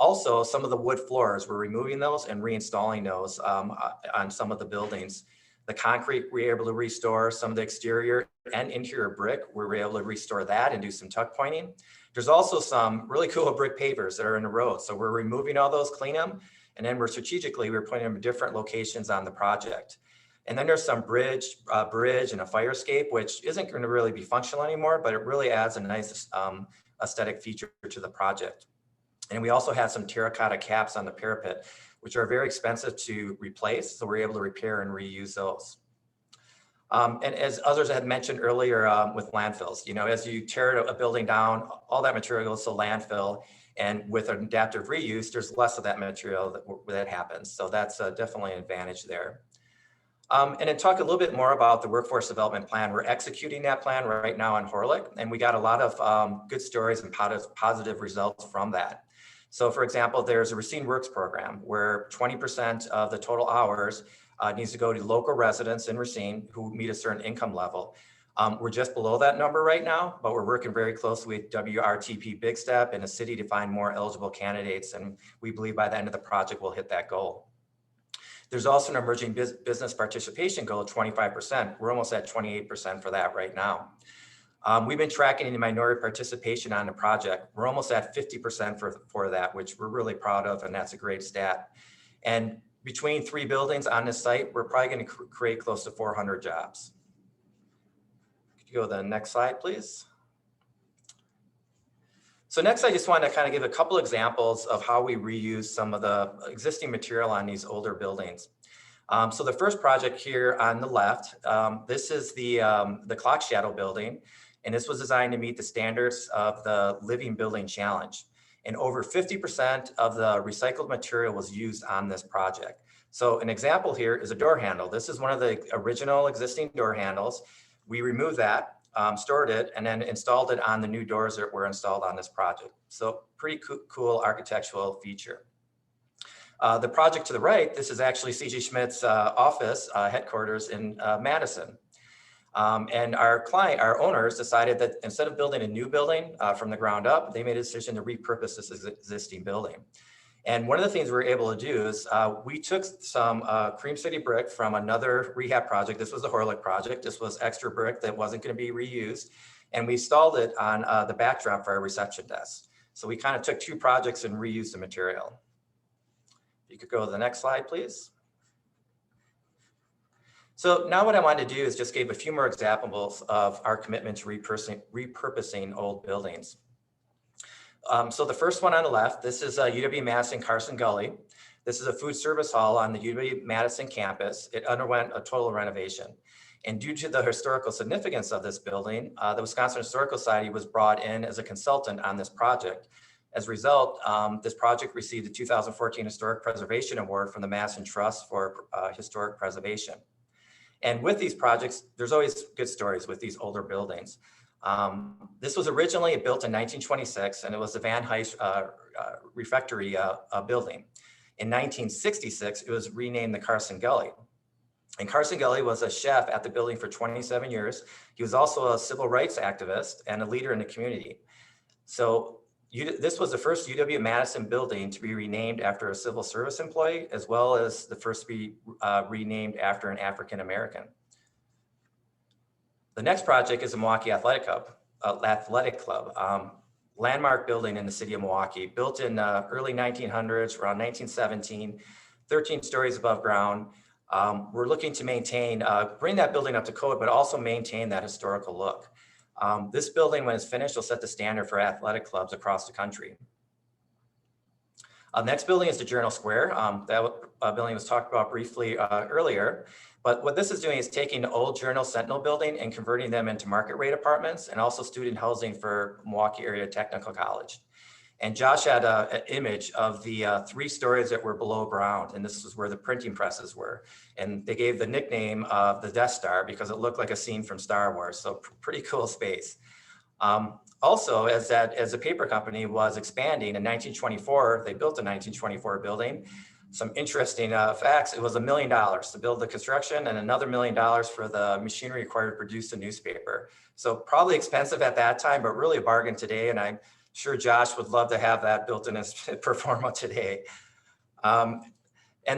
Also, some of the wood floors, we're removing those and reinstalling those on some of the buildings. The concrete, we're able to restore. Some of the exterior and interior brick, we're able to restore that and do some tuck pointing. There's also some really cool brick pavers that are in the road. So we're removing all those, clean them, and then we're putting them in different locations on the project. And then there's some bridge and a fire escape, which isn't going to really be functional anymore, but it really adds a nice aesthetic feature to the project. And we also have some terracotta caps on the parapet, which are very expensive to replace. So we're able to repair and reuse those. And as others had mentioned earlier with landfills, as you tear a building down, all that material goes to landfill. And with an adaptive reuse, there's less of that material that happens. So that's definitely an advantage there. And then talk a little bit more about the workforce development plan. We're executing that plan right now in Horlick, and we got a lot of good stories and positive results from that. So for example, there's a Racine Works program where 20% of the total hours needs to go to local residents in Racine who meet a certain income level. We're just below that number right now, but we're working very closely with WRTP Big Step and the city to find more eligible candidates. And we believe by the end of the project, we'll hit that goal. There's also an emerging business participation goal of 25%. We're almost at 28% for that right now. We've been tracking the minority participation on the project. We're almost at 50% for that, which we're really proud of, and that's a great stat. And between 3 buildings on this site, we're probably going to create close to 400 jobs. Could you go to the next slide, please? So next, I just want to kind of give a couple examples of how we reuse some of the existing material on these older buildings. So the first project here on the left, this is the Clock Shadow building, and this was designed to meet the standards of the Living Building Challenge. And over 50% of the recycled material was used on this project. So an example here is a door handle. This is one of the original existing door handles. We removed that, stored it, and then installed it on the new doors that were installed on this project. So pretty cool architectural feature. The project to the right, this is actually C.G. Schmidt's office headquarters in Madison. And our owners decided that instead of building a new building from the ground up, they made a decision to repurpose this existing building. And one of the things we were able to do is we took some Cream City brick from another rehab project. This was the Horlick project. This was extra brick that wasn't going to be reused. And we installed it on the backdrop for our reception desk. So we kind of took 2 projects and reused the material. If you could go to the next slide, please. So now what I wanted to do is just give a few more examples of our commitment to repurposing old buildings. So the first one on the left, this is UW-Madison Carson Gully. This is a food service hall on the UW-Madison campus. It underwent a total renovation. And due to the historical significance of this building, the Wisconsin Historical Society was brought in as a consultant on this project. As a result, this project received the 2014 Historic Preservation Award from the Madison Trust for Historic Preservation. And with these projects, there's always good stories with these older buildings. This was originally built in 1926, and it was the Van Heist refectory building. In 1966, it was renamed the Carson Gully. And Carson Gully was a chef at the building for 27 years. He was also a civil rights activist and a leader in the community. So this was the first UW-Madison building to be renamed after a civil service employee, as well as the first to be renamed after an African-American. The next project is the Milwaukee Athletic Club, landmark building in the city of Milwaukee, built in early 1900s, around 1917, 13 stories above ground. We're looking to maintain, bring that building up to code, but also maintain that historical look. This building, when it's finished, will set the standard for athletic clubs across the country. Next building is the Journal Square. That building was talked about briefly earlier. But what this is doing is taking the old Journal Sentinel building and converting them into market rate apartments and also student housing for Milwaukee Area Technical College. And Josh had an image of the 3 stories that were below ground, and this is where the printing presses were. And they gave the nickname of the Death Star because it looked like a scene from Star Wars, so pretty cool space. Also, as the paper company was expanding in 1924, they built a 1924 building. Some interesting facts, it was $1 million to build the construction and another $1 million for the machinery required to produce the newspaper. So probably expensive at that time, but really a bargain today. And I'm sure Josh would love to have that built in his performa today. And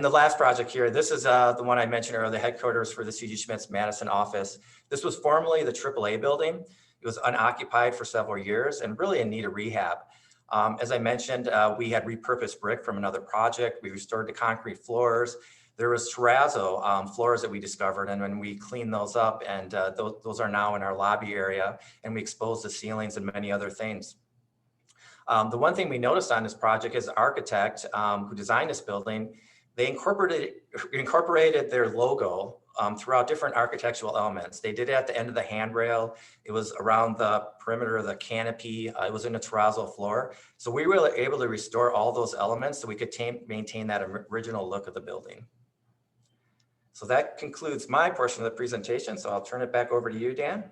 the last project here, this is the one I mentioned earlier, the headquarters for the C.G. Schmidt's Madison office. This was formerly the AAA building. It was unoccupied for several years and really in need of rehab. As I mentioned, we had repurposed brick from another project. We restored the concrete floors. There was terrazzo floors that we discovered, and when we cleaned those up, and those are now in our lobby area, and we exposed the ceilings and many other things. The one thing we noticed on this project is the architect who designed this building, they incorporated their logo throughout different architectural elements. They did it at the end of the handrail. It was around the perimeter of the canopy. It was in a terrazzo floor. So we were able to restore all those elements so we could maintain that original look of the building. So that concludes my portion of the presentation. So I'll turn it back over to you, Dan.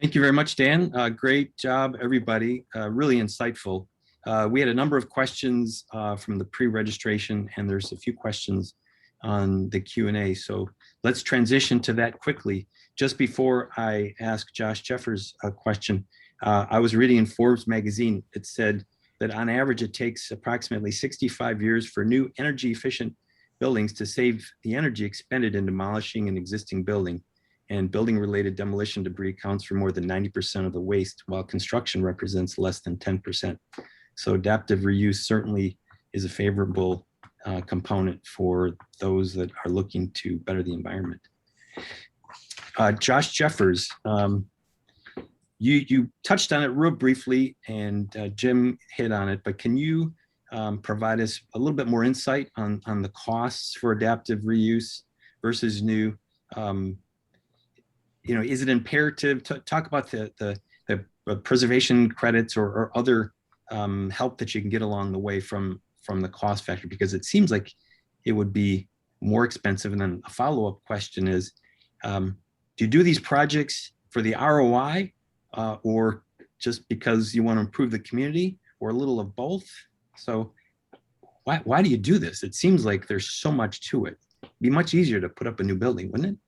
Thank you very much, Dan. Great job, everybody. Really insightful. We had a number of questions from the pre-registration, and there's a few questions on the Q&A. So let's transition to that quickly. Just before I ask Josh Jeffers a question, I was reading in Forbes magazine. It said that on average, it takes approximately 65 years for new energy efficient buildings to save the energy expended in demolishing an existing building. And building related demolition debris accounts for more than 90% of the waste, while construction represents less than 10%. So adaptive reuse certainly is a favorable component for those that are looking to better the environment. Josh Jeffers, you touched on it real briefly, and Jim hit on it, but can you provide us a little bit more insight on the costs for adaptive reuse versus new? Is it imperative to talk about the preservation credits or other help that you can get along the way from the cost factor? Because it seems like it would be more expensive. And then a follow-up question is, do you do these projects for the ROI or just because you want to improve the community, or a little of both? So why do you do this? It seems like there's so much to it. It'd be much easier to put up a new building, wouldn't it?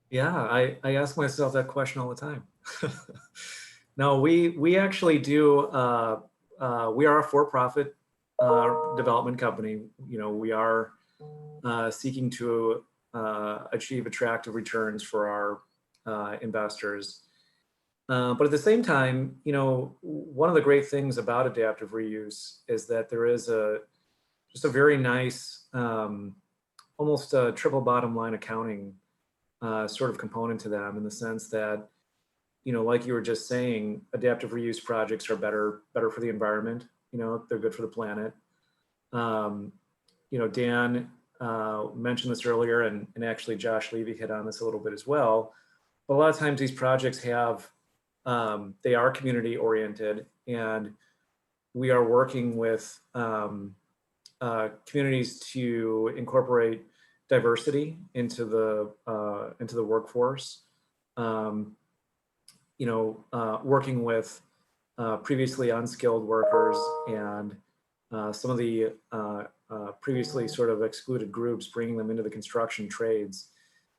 Yeah, I ask myself that question all the time. No, we actually do. We are a for-profit development company. We are seeking to achieve attractive returns for our investors. But at the same time, one of the great things about adaptive reuse is that there is just a very nice, almost a triple bottom line accounting sort of component to them, in the sense that, like you were just saying, adaptive reuse projects are better for the environment. They're good for the planet. Dan mentioned this earlier, and actually Josh Levy hit on this a little bit as well. But a lot of times these projects they are community oriented, and we are working with communities to incorporate diversity into the workforce. Working with previously unskilled workers and some of the previously sort of excluded groups, bringing them into the construction trades.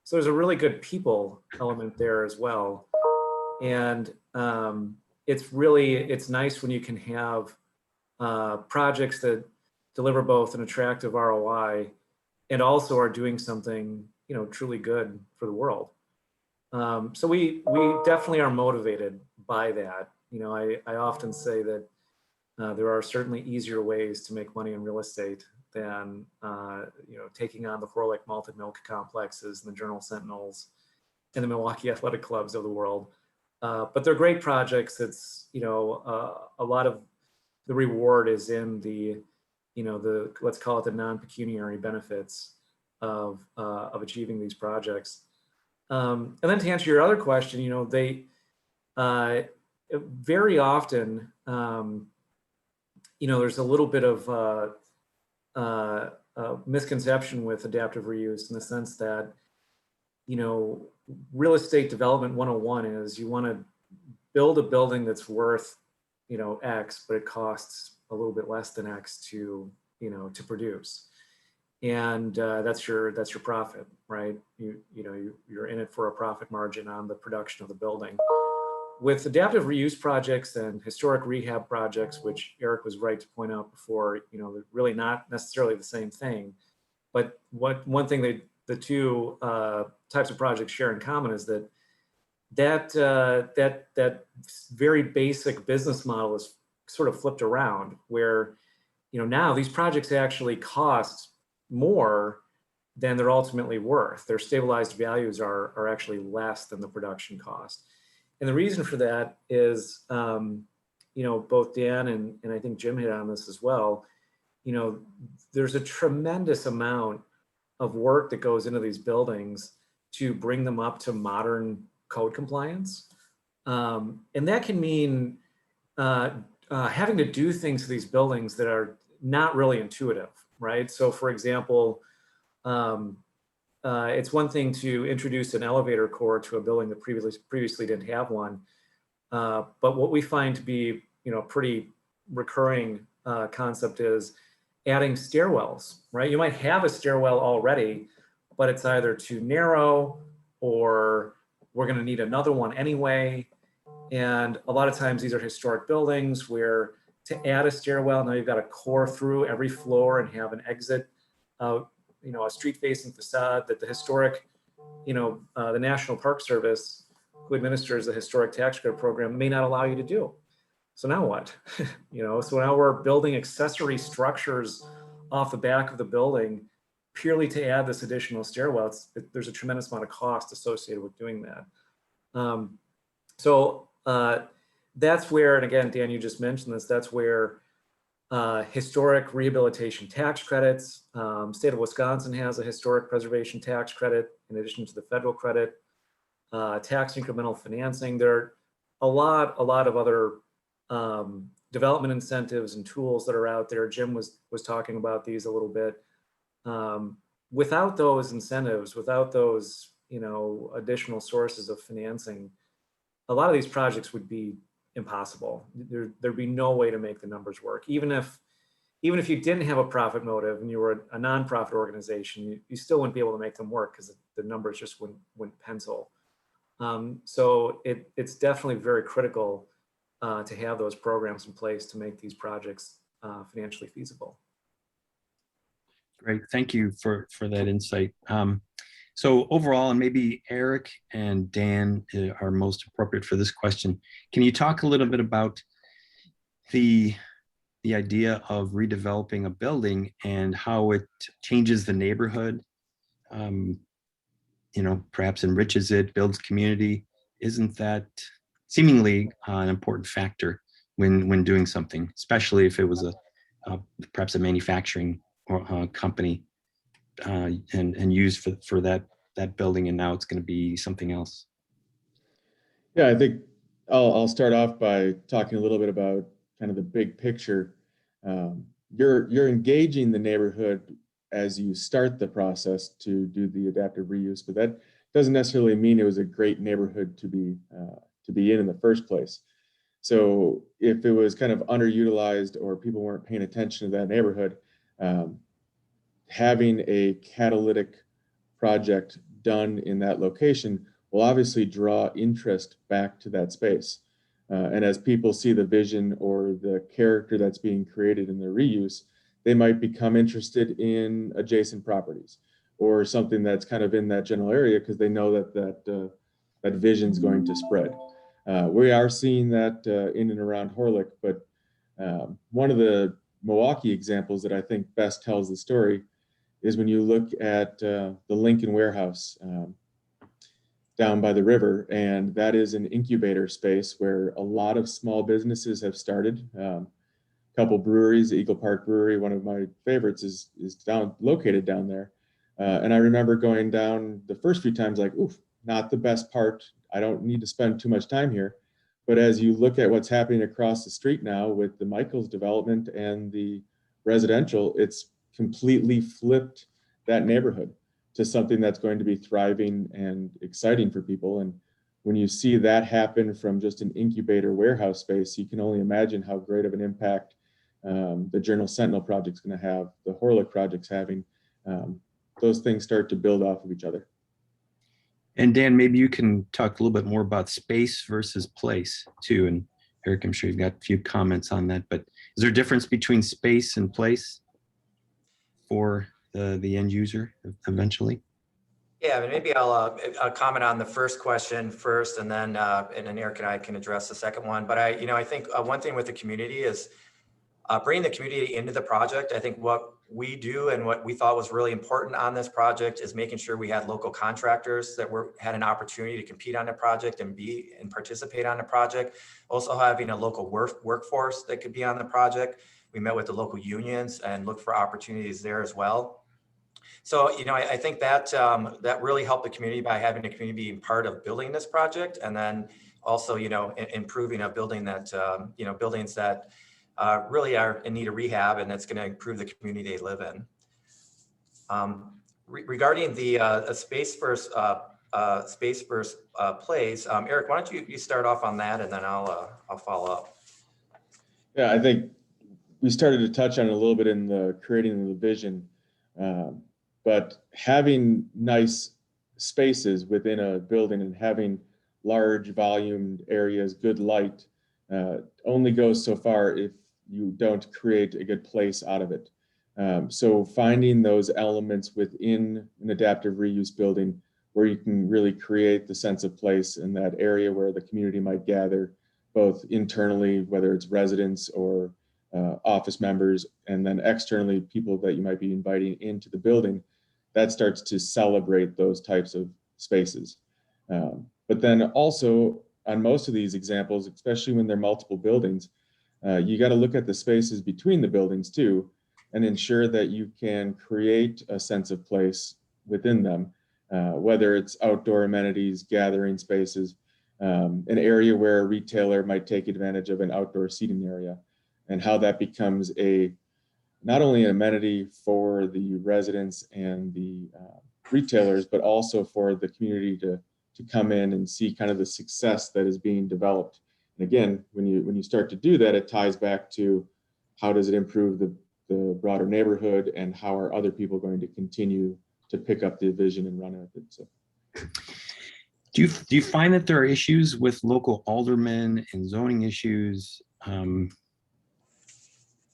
So there's a really good people element there as well. And it's nice when you can have projects that deliver both an attractive ROI and also are doing something, truly good for the world. So we definitely are motivated by that. I often say that there are certainly easier ways to make money in real estate than taking on the Horlick malted milk complexes and the Journal Sentinels and the Milwaukee Athletic Clubs of the world. But they're great projects. It's a lot of the reward is in the let's call it the non-pecuniary benefits of achieving these projects. And then to answer your other question, they very often, there's a little bit of misconception with adaptive reuse, in the sense that, real estate development 101 is you want to build a building that's worth, X, but it costs a little bit less than X to produce. And that's your profit, right? You're in it for a profit margin on the production of the building. With adaptive reuse projects and historic rehab projects, which Eric was right to point out before, they're really not necessarily the same thing. But one thing the two types of projects share in common is that very basic business model is sort of flipped around, where now these projects actually cost more than they're ultimately worth. Their stabilized values are actually less than the production cost. And the reason for that is, both Dan and I think Jim hit on this as well, there's a tremendous amount of work that goes into these buildings to bring them up to modern code compliance. And that can mean having to do things to these buildings that are not really intuitive, right? So for example, it's one thing to introduce an elevator core to a building that previously didn't have one. But what we find to be, pretty recurring concept is adding stairwells, right? You might have a stairwell already, but it's either too narrow or we're going to need another one anyway. And a lot of times these are historic buildings where to add a stairwell, now you've got to core through every floor and have an exit, a street facing facade that the historic, the National Park Service, who administers the historic tax credit program, may not allow you to do. So now what? So now we're building accessory structures off the back of the building purely to add this additional stairwell. There's a tremendous amount of cost associated with doing that. So that's where, and again, Dan, you just mentioned this, that's where historic rehabilitation tax credits, state of Wisconsin has a historic preservation tax credit in addition to the federal credit, tax incremental financing. There are a lot of other development incentives and tools that are out there. Jim was talking about these a little bit. Without those incentives, without those, additional sources of financing, a lot of these projects would be impossible. There'd be no way to make the numbers work. Even if you didn't have a profit motive and you were a nonprofit organization, you still wouldn't be able to make them work because the numbers just wouldn't pencil. So it's definitely very critical to have those programs in place to make these projects financially feasible. Great, thank you for that insight. So overall, and maybe Eric and Dan are most appropriate for this question. Can you talk a little bit about the idea of redeveloping a building and how it changes the neighborhood, perhaps enriches it, builds community? Isn't that seemingly an important factor when doing something, especially if it was perhaps a manufacturing or company and used for that building, and now it's going to be something else? Yeah, I think I'll start off by talking a little bit about kind of the big picture. You're engaging the neighborhood as you start the process to do the adaptive reuse, but that doesn't necessarily mean it was a great neighborhood to be in the first place. So if it was kind of underutilized or people weren't paying attention to that neighborhood, having a catalytic project done in that location will obviously draw interest back to that space. And as people see the vision or the character that's being created in the reuse, they might become interested in adjacent properties or something that's kind of in that general area because they know that vision is going to spread. We are seeing that in and around Horlick, but one of the Milwaukee examples that I think best tells the story is when you look at the Lincoln Warehouse down by the river, and that is an incubator space where a lot of small businesses have started. A couple breweries, Eagle Park Brewery, one of my favorites, is located down there. And I remember going down the first few times like, oof, not the best part. I don't need to spend too much time here. But as you look at what's happening across the street now with the Michaels development and the residential, it's completely flipped that neighborhood to something that's going to be thriving and exciting for people. And when you see that happen from just an incubator warehouse space, you can only imagine how great of an impact the Journal Sentinel project's going to have, the Horlick project's having. Those things start to build off of each other. And Dan, maybe you can talk a little bit more about space versus place too. And Eric, I'm sure you've got a few comments on that, but is there a difference between space and place for the end user eventually? Yeah, but maybe I'll comment on the first question first, and then Eric and I can address the second one. But I think one thing with the community is bringing the community into the project. I think what we do and what we thought was really important on this project is making sure we had local contractors that had an opportunity to compete on the project and participate on the project. Also having a local workforce that could be on the project. We met with the local unions and looked for opportunities there as well. So, I think that that really helped the community by having the community be part of building this project, and then also, improving a building that, buildings that really are in need of rehab, and that's going to improve the community they live in. Regarding the space first plays, Eric, why don't you start off on that, and then I'll follow up. Yeah, I think we started to touch on it a little bit in the creating the vision, but having nice spaces within a building and having large volumed areas, good light, only goes so far if you don't create a good place out of it. So finding those elements within an adaptive reuse building where you can really create the sense of place in that area where the community might gather, both internally, whether it's residents or office members, and then externally, people that you might be inviting into the building, that starts to celebrate those types of spaces. But then also on most of these examples, especially when they're multiple buildings, you got to look at the spaces between the buildings too, and ensure that you can create a sense of place within them, whether it's outdoor amenities, gathering spaces, an area where a retailer might take advantage of an outdoor seating area, and how that becomes not only an amenity for the residents and the retailers, but also for the community to come in and see kind of the success that is being developed. And again, when you start to do that, it ties back to how does it improve the broader neighborhood, and how are other people going to continue to pick up the vision and run with it. So, do you find that there are issues with local aldermen and zoning issues? Can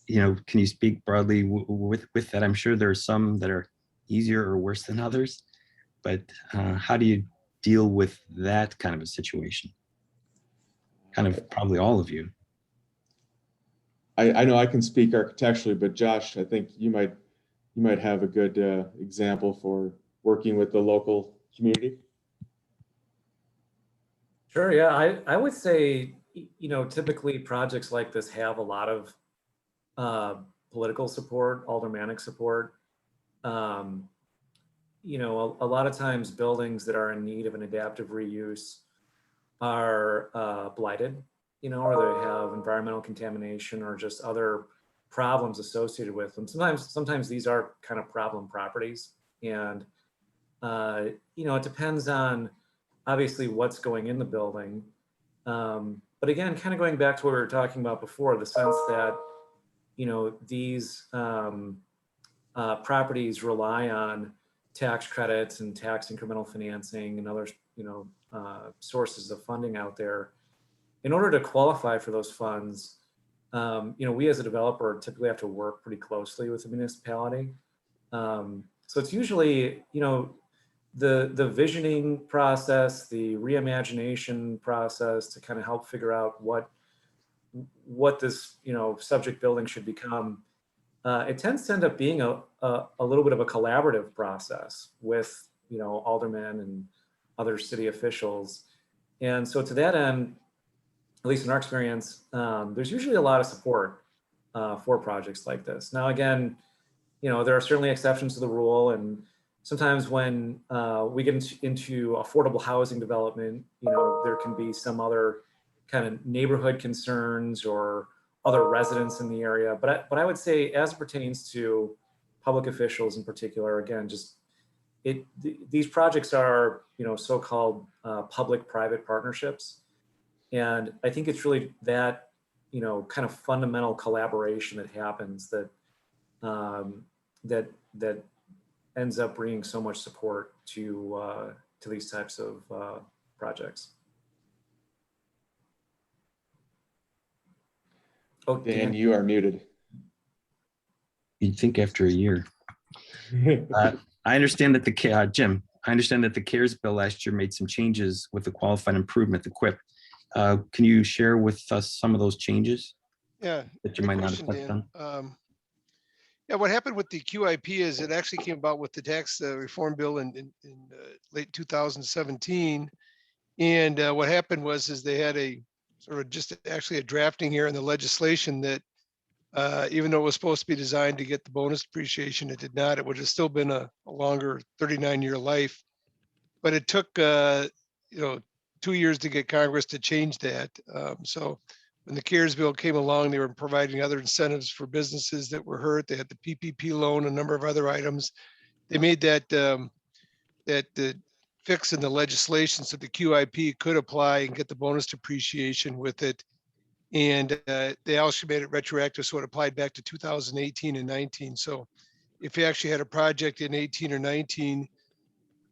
you speak broadly with that? I'm sure there are some that are easier or worse than others, but how do you deal with that kind of a situation? Kind of probably all of you. I know I can speak architecturally, but Josh, I think you might have a good example for working with the local community. Sure. Yeah, I would say, typically projects like this have a lot of political support, aldermanic support. A lot of times buildings that are in need of an adaptive reuse are blighted, or they have environmental contamination or just other problems associated with them. Sometimes these are kind of problem properties, and it depends on obviously what's going in the building. But again, kind of going back to what we were talking about before, the sense that these properties rely on tax credits and tax incremental financing and other sources of funding out there. In order to qualify for those funds, we as a developer typically have to work pretty closely with the municipality. So it's usually, the visioning process, the reimagination process to kind of help figure out what this, subject building should become. It tends to end up being a little bit of a collaborative process with, aldermen and other city officials. And so to that end, at least in our experience, there's usually a lot of support for projects like this. Now, again, there are certainly exceptions to the rule, and sometimes when we get into affordable housing development, there can be some other kind of neighborhood concerns or other residents in the area. But I would say, as it pertains to public officials in particular, again, these projects are so-called public-private partnerships. And I think it's really that, kind of fundamental collaboration that happens that that ends up bringing so much support to these types of projects. Oh, Dan, you are muted. You'd think after a year. I understand that Jim, I understand that the CARES bill last year made some changes with the qualified improvement, the QIP. Can you share with us some of those changes? Yeah. That you might not have touched on? Yeah, what happened with the QIP is it actually came about with the tax reform bill in late 2017. And what happened was they had a sort of just actually a drafting here in the legislation that Even though it was supposed to be designed to get the bonus depreciation, it did not. It would have still been a longer 39-year life. But it took, 2 years to get Congress to change that. So when the CARES bill came along, they were providing other incentives for businesses that were hurt. They had the PPP loan, a number of other items. They made that fix in the legislation so the QIP could apply and get the bonus depreciation with it. And they also made it retroactive, so it applied back to 2018 and 19. So if you actually had a project in 18 or 19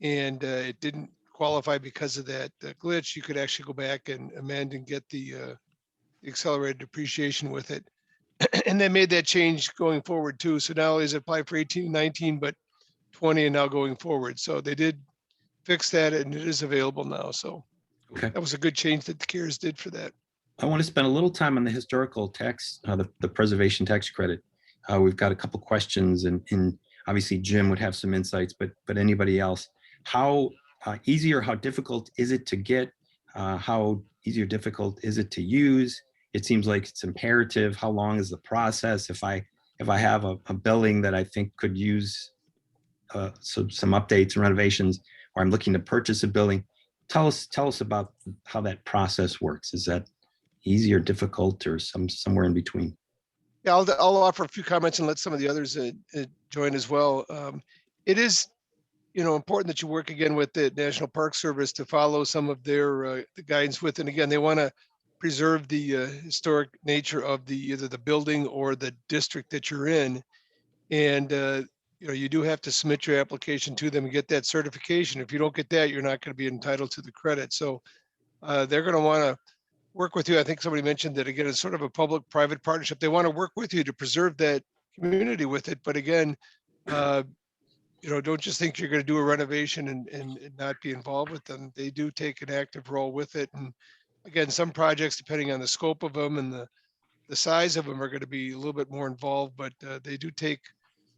and it didn't qualify because of that glitch, you could actually go back and amend and get the accelerated depreciation with it. And they made that change going forward too. So now is it applied for 18 and 19, but 20 and now going forward. So they did fix that and it is available now. So Okay. that was a good change that the CARES did for that. I want to spend a little time on the historical tax, the preservation tax credit. We've got a couple questions, and obviously Jim would have some insights, but anybody else, how easy or how difficult is it to get? How easy or difficult is it to use? It seems like it's imperative. How long is the process? If I have a building that I think could use some updates and renovations, or I'm looking to purchase a building, tell us about how that process works. Is that easy or difficult, or somewhere in between? Yeah, I'll offer a few comments and let some of the others join as well. It is, important that you work again with the National Park Service to follow some of their the guidance with. And again, they want to preserve the historic nature of either the building or the district that you're in. And you do have to submit your application to them and get that certification. If you don't get that, you're not going to be entitled to the credit. So they're going to want to work with you. I think somebody mentioned that again, it's sort of a public-private partnership. They want to work with you to preserve that community with it. But again, don't just think you're going to do a renovation and not be involved with them. They do take an active role with it. And again, some projects, depending on the scope of them and the size of them, are going to be a little bit more involved, but they do take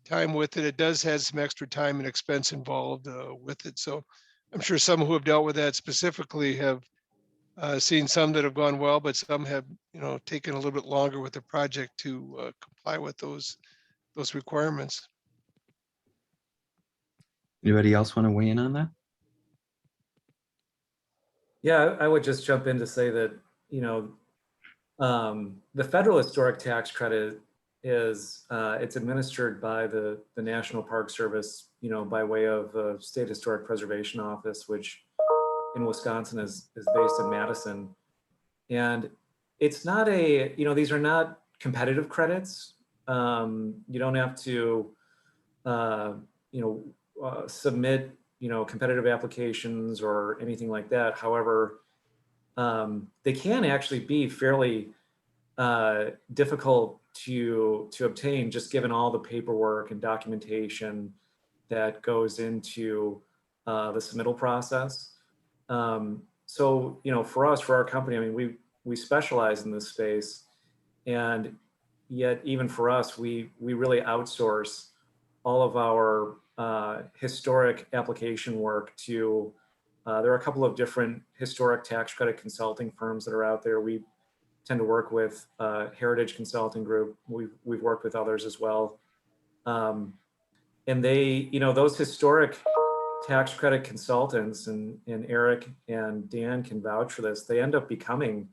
time with it. It does have some extra time and expense involved with it. So I'm sure some who have dealt with that specifically have seen some that have gone well, but some have, taken a little bit longer with the project to comply with those requirements. Anybody else want to weigh in on that? Yeah, I would just jump in to say that, the federal historic tax credit is, it's administered by the National Park Service, by way of the State Historic Preservation Office, which in Wisconsin is based in Madison. And it's not these are not competitive credits. You don't have to, submit, competitive applications or anything like that. However, they can actually be fairly difficult to obtain, just given all the paperwork and documentation that goes into the submittal process. So, for us, for our company, I mean, we specialize in this space, and yet even for us, we really outsource all of our historic application work to, there are a couple of different historic tax credit consulting firms that are out there. We tend to work with Heritage Consulting Group. We've worked with others as well. And they, those historic tax credit consultants, and Eric and Dan can vouch for this, they end up becoming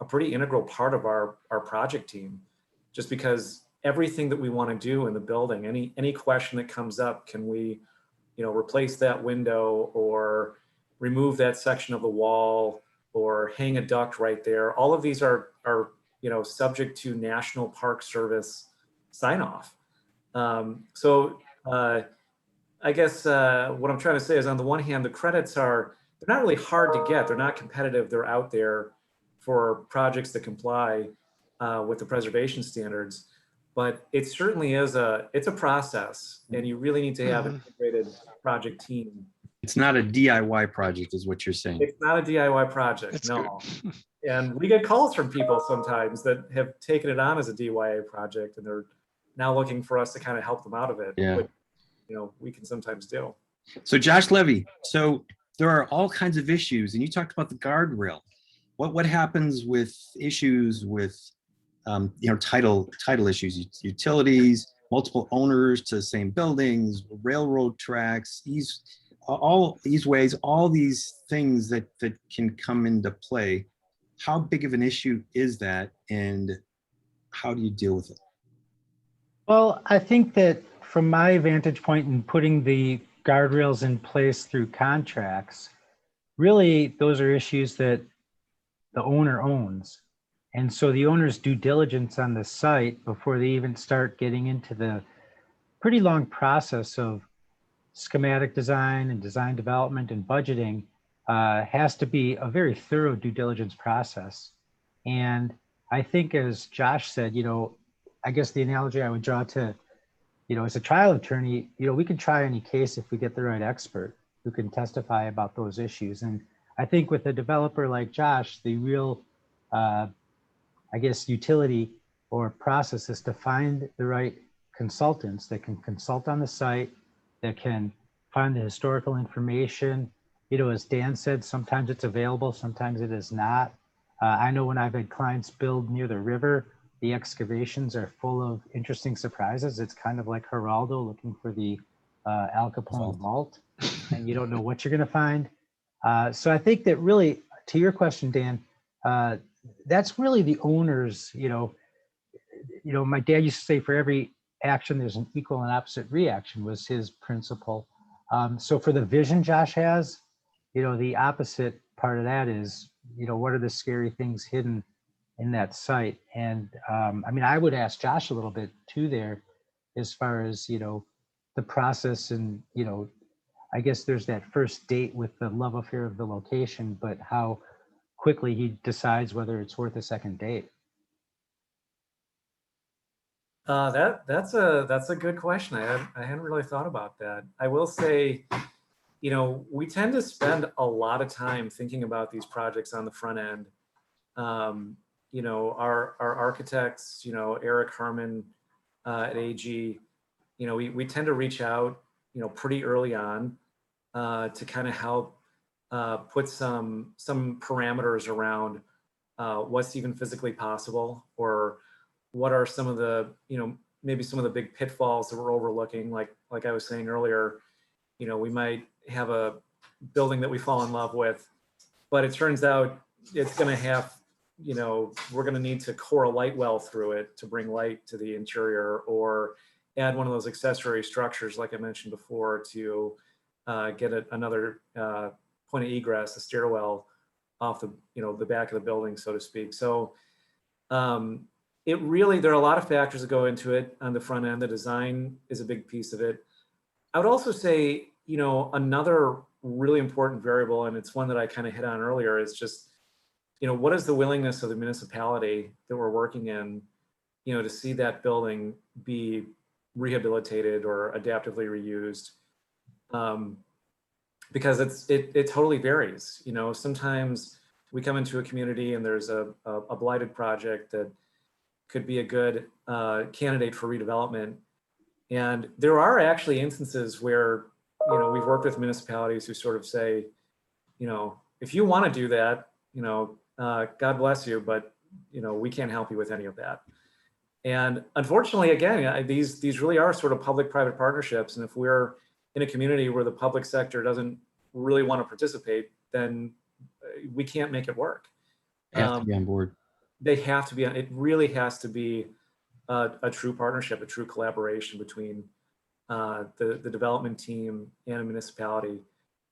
a pretty integral part of our project team, just because everything that we want to do in the building, any question that comes up, can we, replace that window or remove that section of the wall or hang a duct right there. All of these are subject to National Park Service sign off. So I guess what I'm trying to say is, on the one hand, the credits they're not really hard to get. They're not competitive. They're out there for projects that comply with the preservation standards. But it certainly is it's a process, and you really need to have an integrated project team. It's not a DIY project, is what you're saying. It's not a DIY project, That's no. good. And we get calls from people sometimes that have taken it on as a DIY project, and they're now looking for us to kind of help them out of it, Yeah. which, we can sometimes do. So Josh Levy, so there are all kinds of issues, and you talked about the guardrail. What happens with issues with title issues, utilities, multiple owners to the same buildings, railroad tracks, all easeways, all these things that can come into play. How big of an issue is that, and how do you deal with it? Well, I think that from my vantage point in putting the guardrails in place through contracts, really those are issues that the owner owns. And so the owner's due diligence on the site before they even start getting into the pretty long process of schematic design and design development and budgeting has to be a very thorough due diligence process. And I think, as Josh said, I guess the analogy I would draw to, as a trial attorney, we can try any case if we get the right expert who can testify about those issues. And I think with a developer like Josh, the real, utility or process is to find the right consultants that can consult on the site, that can find the historical information. As Dan said, sometimes it's available, sometimes it is not. I know when I've had clients build near the river, the excavations are full of interesting surprises. It's kind of like Geraldo looking for the Al Capone vault, and you don't know what you're going to find. So I think that really, to your question, Dan, that's really the owner's, my dad used to say for every action, there's an equal and opposite reaction was his principle. So for the vision Josh has, the opposite part of that is, what are the scary things hidden in that site? And I would ask Josh a little bit too there as far as, the process and, I guess there's that first date with the love affair of the location, but how quickly he decides whether it's worth a second date. That's a good question. I hadn't really thought about that. I will say, we tend to spend a lot of time thinking about these projects on the front end. Our architects, Eric Harmon at AG, we tend to reach out, pretty early on to kind of help put some parameters around what's even physically possible, or what are some of the, maybe some of the big pitfalls that we're overlooking. Like I was saying earlier, we might have a building that we fall in love with, but it turns out it's going to have, we're going to need to core a light well through it to bring light to the interior, or add one of those accessory structures, like I mentioned before, to get another point of egress, a stairwell off the, the back of the building, so to speak. So there are a lot of factors that go into it on the front end. The design is a big piece of it. I would also say, another really important variable, and it's one that I kind of hit on earlier, is just, what is the willingness of the municipality that we're working in, to see that building be rehabilitated or adaptively reused, because it totally varies. Sometimes we come into a community and there's a blighted project that could be a good candidate for redevelopment, and there are actually instances where we've worked with municipalities who sort of say, if you want to do that, God bless you, but we can't help you with any of that. And unfortunately, again, these really are sort of public-private partnerships. And if we're in a community where the public sector doesn't really want to participate, then we can't make it work. They have to be on board. They have to be. It really has to be a true partnership, a true collaboration between the development team and a municipality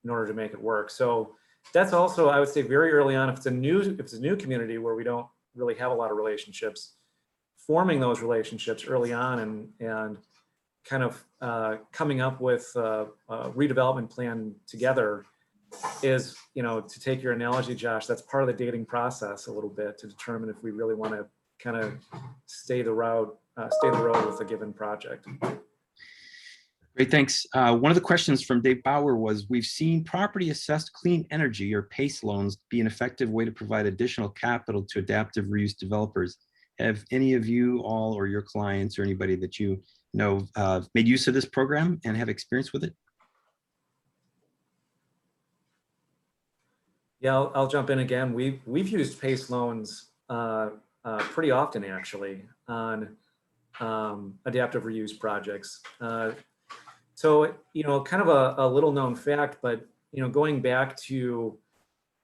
in order to make it work. So that's also, I would say, very early on, if it's a new community where we don't really have a lot of relationships, forming those relationships early on and kind of coming up with a redevelopment plan together is, to take your analogy, Josh, that's part of the dating process a little bit, to determine if we really want to kind of stay the road with a given project. Great, thanks. One of the questions from Dave Bauer was, we've seen property assessed clean energy or PACE loans be an effective way to provide additional capital to adaptive reuse developers. Have any of you all or your clients or anybody that you know made use of this program and have experience with it? Yeah, I'll jump in again. We've used PACE loans pretty often actually on adaptive reuse projects. So, kind of a little known fact, but, going back to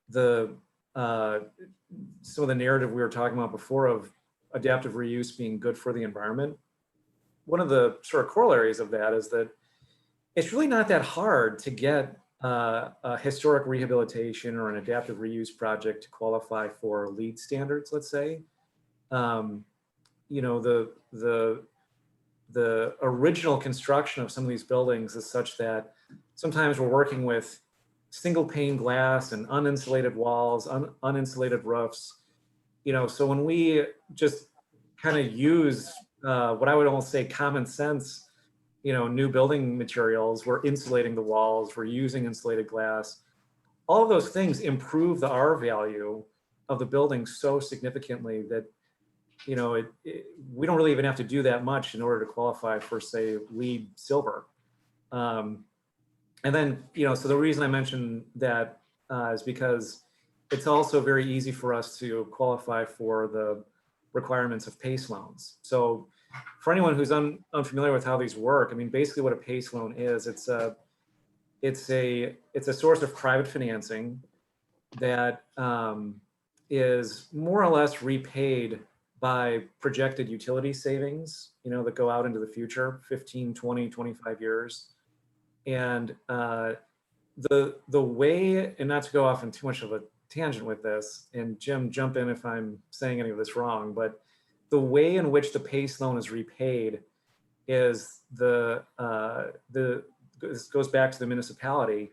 the some of the narrative we were talking about before of adaptive reuse being good for the environment, one of the sort of corollaries of that is that it's really not that hard to get a historic rehabilitation or an adaptive reuse project to qualify for LEED standards, let's say. The original construction of some of these buildings is such that sometimes we're working with single pane glass and uninsulated walls, uninsulated roofs. So when we just kind of use what I would almost say common sense, new building materials, we're insulating the walls, we're using insulated glass. All of those things improve the R value of the building so significantly that, we don't really even have to do that much in order to qualify for, say, LEED silver. And then, so the reason I mentioned that is because it's also very easy for us to qualify for the requirements of PACE loans. So for anyone who's unfamiliar with how these work, I mean, basically what a PACE loan is, it's a source of private financing that is more or less repaid by projected utility savings, that go out into the future, 15, 20, 25 years. And the way, and not to go off on too much of a tangent with this, and Jim, jump in if I'm saying any of this wrong, but the way in which the PACE loan is repaid is this goes back to the municipality.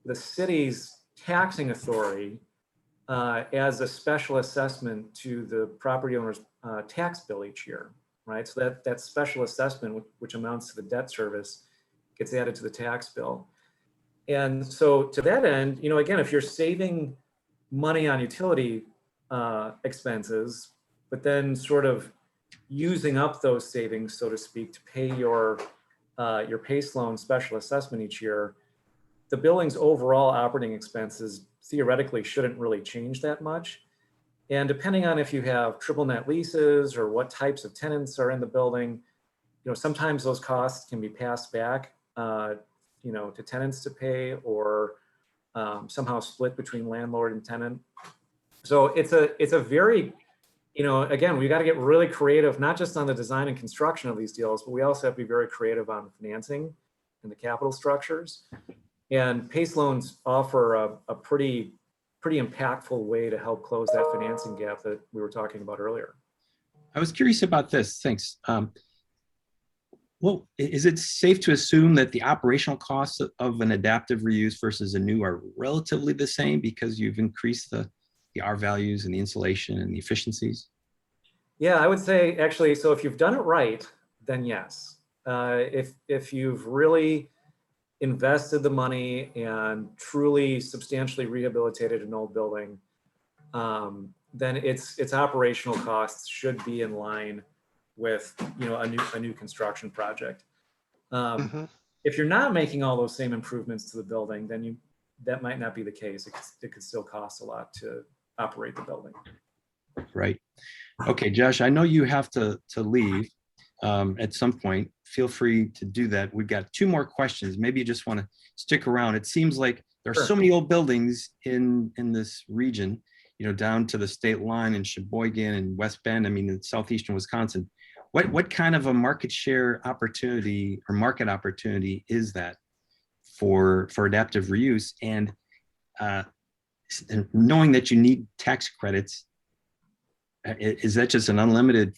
The city's taxing authority as a special assessment to the property owner's tax bill each year, right? So that special assessment, which amounts to the debt service, gets added to the tax bill. And so to that end, again, if you're saving money on utility expenses, but then sort of using up those savings, so to speak, to pay your PACE loan special assessment each year, the building's overall operating expenses theoretically shouldn't really change that much. And depending on if you have triple net leases or what types of tenants are in the building, sometimes those costs can be passed back, to tenants to pay, or somehow split between landlord and tenant. So it's a very, again, we got to get really creative, not just on the design and construction of these deals, but we also have to be very creative on financing and the capital structures. And PACE loans offer a pretty impactful way to help close that financing gap that we were talking about earlier. I was curious about this. Thanks. Well, is it safe to assume that the operational costs of an adaptive reuse versus a new are relatively the same because you've increased the R values and the insulation and the efficiencies? Yeah, I would say actually, so if you've done it right, then yes. If you've really invested the money and truly substantially rehabilitated an old building, then its operational costs should be in line with a new construction project. If you're not making all those same improvements to the building, then that might not be the case. It could still cost a lot to operate the building. Right. Okay, Josh, I know you have to leave at some point. Feel free to do that. We've got two more questions. Maybe you just want to stick around. It seems like there are so many old buildings in this region, down to the state line in Sheboygan and West Bend. I mean, in southeastern Wisconsin. What kind of a market share opportunity or market opportunity is that for adaptive reuse? And knowing that you need tax credits, is that just an unlimited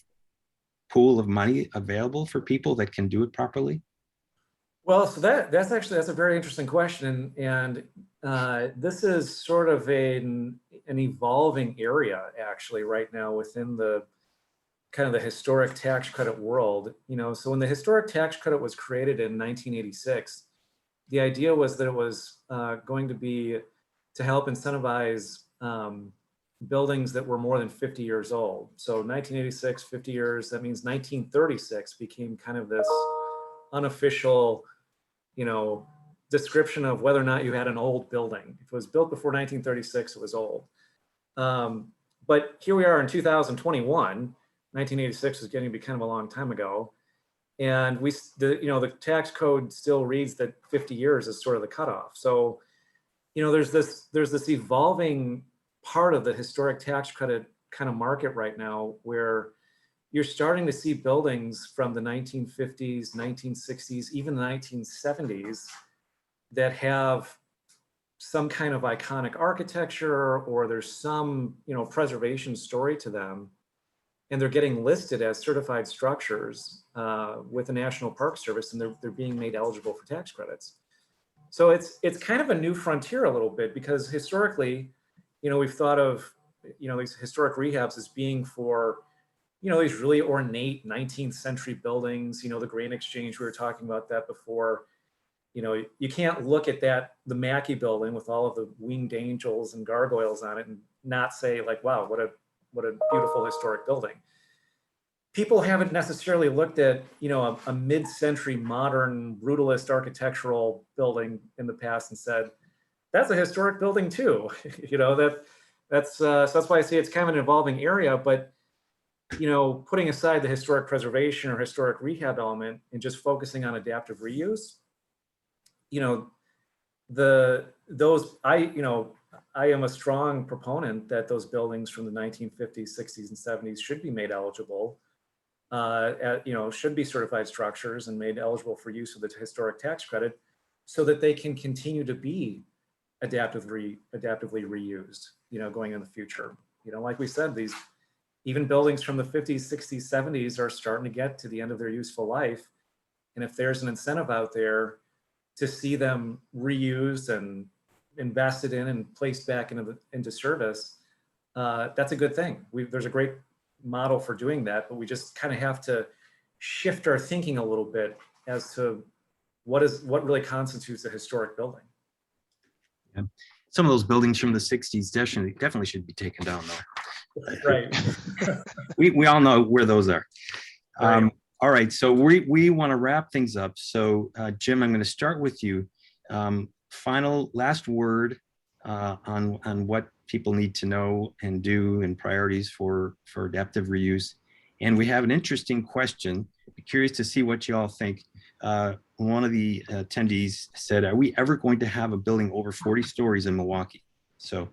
pool of money available for people that can do it properly? Well, so that's a very interesting question, and this is sort of an evolving area actually right now within the kind of the historic tax credit world. So when the historic tax credit was created in 1986, the idea was that it was going to be to help incentivize buildings that were more than 50 years old. So 1986, 50 years, that means 1936 became kind of this unofficial, description of whether or not you had an old building. If it was built before 1936, it was old. But here we are in 2021, 1986 is getting to be kind of a long time ago. And the tax code still reads that 50 years is sort of the cutoff. So, there's this evolving part of the historic tax credit kind of market right now where you're starting to see buildings from the 1950s, 1960s, even the 1970s that have some kind of iconic architecture, or there's some, preservation story to them. And they're getting listed as certified structures with the National Park Service, and they're being made eligible for tax credits. So it's kind of a new frontier a little bit, because historically, we've thought of, these historic rehabs as being for, these really ornate 19th century buildings, the Grain Exchange, we were talking about that before. You can't look at the Mackey building with all of the winged angels and gargoyles on it and not say like, wow, what a beautiful historic building. People haven't necessarily looked at, a mid-century modern brutalist architectural building in the past and said, that's a historic building too. That's why I say it's kind of an evolving area, but, putting aside the historic preservation or historic rehab element and just focusing on adaptive reuse, I am a strong proponent that those buildings from the 1950s, 60s, and 70s should be made eligible, should be certified structures and made eligible for use of the historic tax credit, so that they can continue to be adaptively reused, going in the future. Like we said, these even buildings from the 50s, 60s, 70s are starting to get to the end of their useful life. And if there's an incentive out there to see them reused and invested in and placed back into service, that's a good thing. There's a great model for doing that, but we just kind of have to shift our thinking a little bit as to what really constitutes a historic building. Yeah. Some of those buildings from the 60s definitely should be taken down though. Right. we all know where those are. Right. All right, so we want to wrap things up. So Jim, I'm going to start with you. Final last word on what people need to know and do and priorities for adaptive reuse. And we have an interesting question. Be curious to see what you all think. One of the attendees said, are we ever going to have a building over 40 stories in Milwaukee? So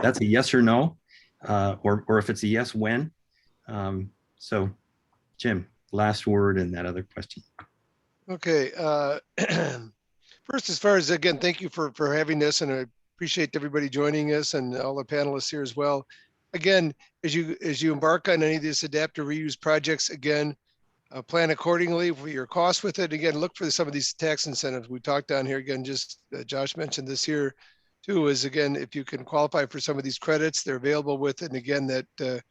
that's a yes or no, or if it's a yes, when? So Jim, last word and that other question. Okay. First, as far as, again, thank you for having this, and I appreciate everybody joining us and all the panelists here as well. Again, as you embark on any of these adaptive reuse projects, again, plan accordingly for your costs with it. Again, look for some of these tax incentives we talked on here. Again, just Josh mentioned this here too, is again, if you can qualify for some of these credits, they're available with it. And again, that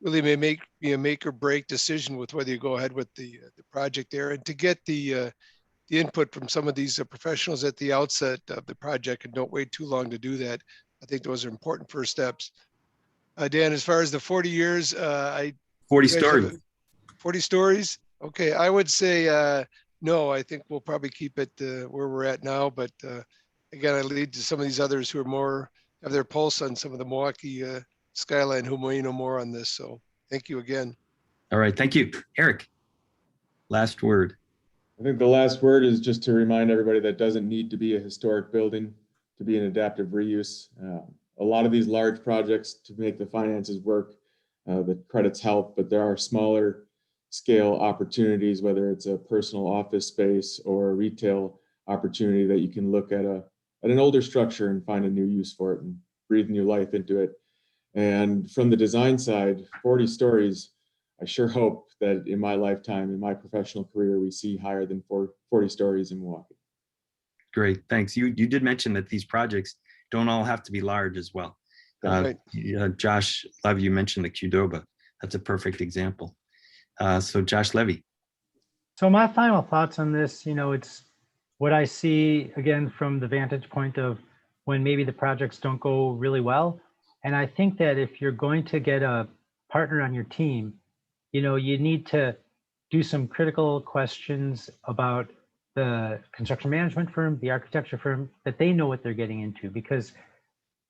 really may be a make or break decision with whether you go ahead with the project there, and to get the input from some of these professionals at the outset of the project, and don't wait too long to do that. I think those are important first steps. Dan, as far as the 40 years, 40 stories. 40 stories. Okay, I would say no. I think we'll probably keep it where we're at now. But again, I lead to some of these others who are have their pulse on some of the Milwaukee skyline, who may know more on this. So thank you again. All right, thank you. Eric, last word. I think the last word is just to remind everybody that it doesn't need to be a historic building to be an adaptive reuse. A lot of these large projects, to make the finances work, the credits help, but there are smaller scale opportunities, whether it's a personal office space or a retail opportunity, that you can look at an older structure and find a new use for it and breathe new life into it. And from the design side, 40 stories, I sure hope that in my lifetime, in my professional career, we see higher than 40 stories in Milwaukee. Great, thanks. You did mention that these projects don't all have to be large as well. Right. Josh Levy, you mentioned the Qdoba. That's a perfect example. So Josh Levy. So my final thoughts on this, it's what I see again from the vantage point of when maybe the projects don't go really well. And I think that if you're going to get a partner on your team, you need to do some critical questions about the construction management firm, the architecture firm, that they know what they're getting into, because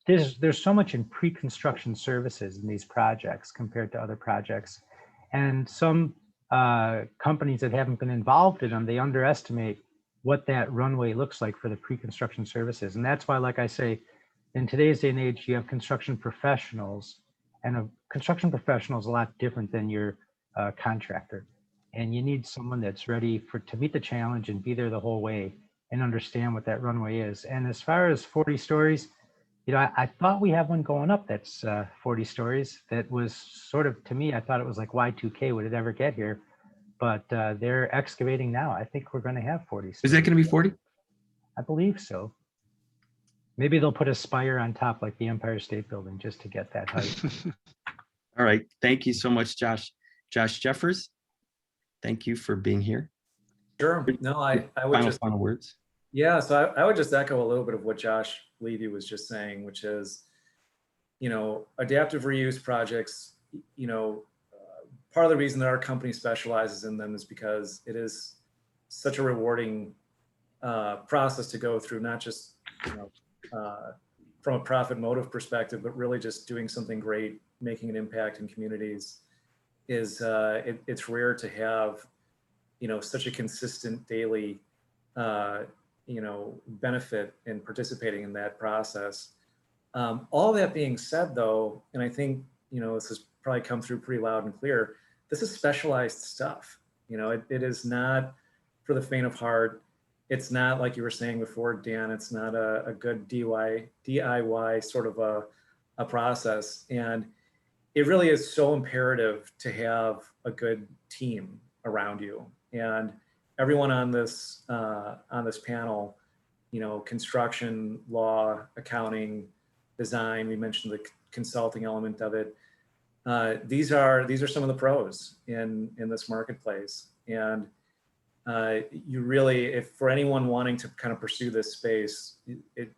there's so much in pre-construction services in these projects compared to other projects. And some companies that haven't been involved in them, they underestimate what that runway looks like for the pre-construction services. And that's why, like I say, in today's day and age, you have construction professionals, and a construction professional is a lot different than your contractor. And you need someone that's ready to meet the challenge and be there the whole way and understand what that runway is. And as far as 40 stories, I thought we have one going up that's 40 stories. That was sort of, to me, I thought it was like Y2K, would it ever get here? But they're excavating now. I think we're going to have 40 stories. Is that going to be 40? I believe so. Maybe they'll put a spire on top like the Empire State Building just to get that height. All right. Thank you so much, Josh. Josh Jeffers, thank you for being here. Sure. No, I would Final words. Yeah, so I would just echo a little bit of what Josh Levy was just saying, which is, adaptive reuse projects, part of the reason that our company specializes in them is because it is such a rewarding process to go through, not just, from a profit motive perspective, but really just doing something great, making an impact in communities. It's rare to have, such a consistent daily benefit in participating in that process. All that being said, though, and I think, this has probably come through pretty loud and clear, this is specialized stuff. It is not for the faint of heart. It's not, like you were saying before, Dan, it's not a good DIY sort of a process. And it really is so imperative to have a good team around you. And everyone on this panel, construction, law, accounting, design, we mentioned the consulting element of it. These are some of the pros in this marketplace. And you really, if for anyone wanting to kind of pursue this space, it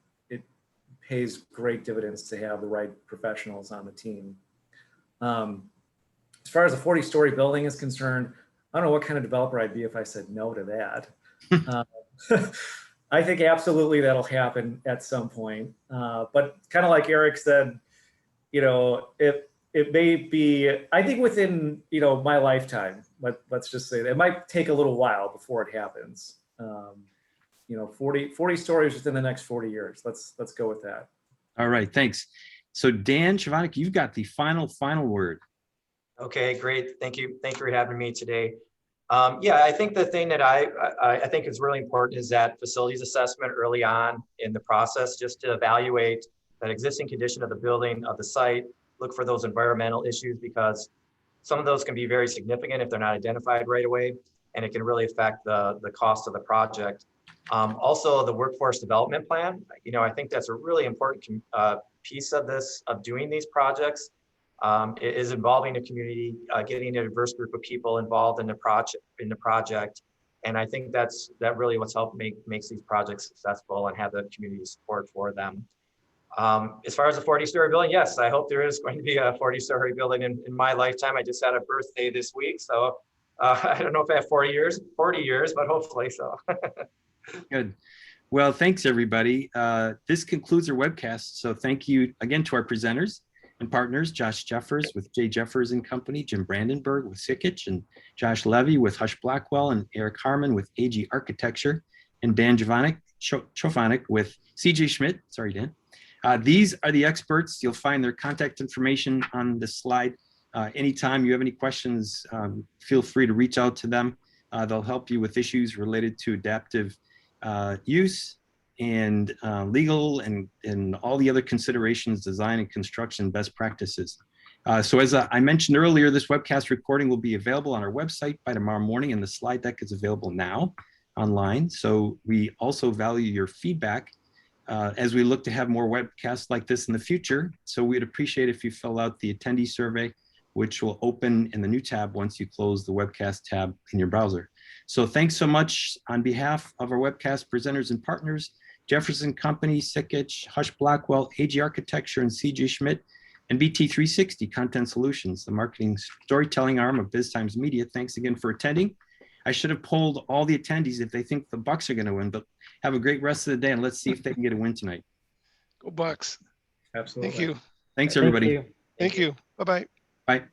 pays great dividends to have the right professionals on the team. As far as a 40-story building is concerned, I don't know what kind of developer I'd be if I said no to that. I think absolutely that'll happen at some point. But kind of like Eric said, it may be, I think within, my lifetime, let's just say that it might take a little while before it happens. 40 stories within the next 40 years. Let's go with that. All right, thanks. So Dan Chovanec, you've got the final word. Okay, great. Thank you. Thank you for having me today. I think the thing that I think is really important is that facilities assessment early on in the process, just to evaluate that existing condition of the building, of the site, look for those environmental issues, because some of those can be very significant if they're not identified right away, and it can really affect the cost of the project. Also, the workforce development plan, I think that's a really important piece of this, of doing these projects. It is involving the community, getting a diverse group of people involved in the project. And I think that really what's helped makes these projects successful and have the community support for them. As far as a 40-story building, yes, I hope there is going to be a 40-story building in my lifetime. I just had a birthday this week, so I don't know if I have 40 years, but hopefully so. Good. Well, thanks everybody. This concludes our webcast. So thank you again to our presenters and partners, Josh Jeffers with J. Jeffers and Company, Jim Brandenburg with Sikich, and Josh Levy with Hush Blackwell, and Eric Harmon with AG Architecture, and Dan Chovanec with CJ Schmidt. Sorry, Dan. These are the experts. You'll find their contact information on the slide. Anytime you have any questions, feel free to reach out to them. They'll help you with issues related to adaptive use and legal and all the other considerations, design and construction best practices. So as I mentioned earlier, this webcast recording will be available on our website by tomorrow morning, and the slide deck is available now online. So we also value your feedback as we look to have more webcasts like this in the future. So we'd appreciate if you fill out the attendee survey, which will open in the new tab once you close the webcast tab in your browser. So thanks so much on behalf of our webcast presenters and partners, Jefferson Company, Sikich, Hush Blackwell, AG Architecture, and CJ Schmidt, and BT360 Content Solutions, the marketing storytelling arm of BizTimes Media. Thanks again for attending. I should have polled all the attendees if they think the Bucks are going to win, but have a great rest of the day, and let's see if they can get a win tonight. Go Bucks. Absolutely. Thank you. Thanks, Thank everybody. you. Thank you. Bye-bye. Bye.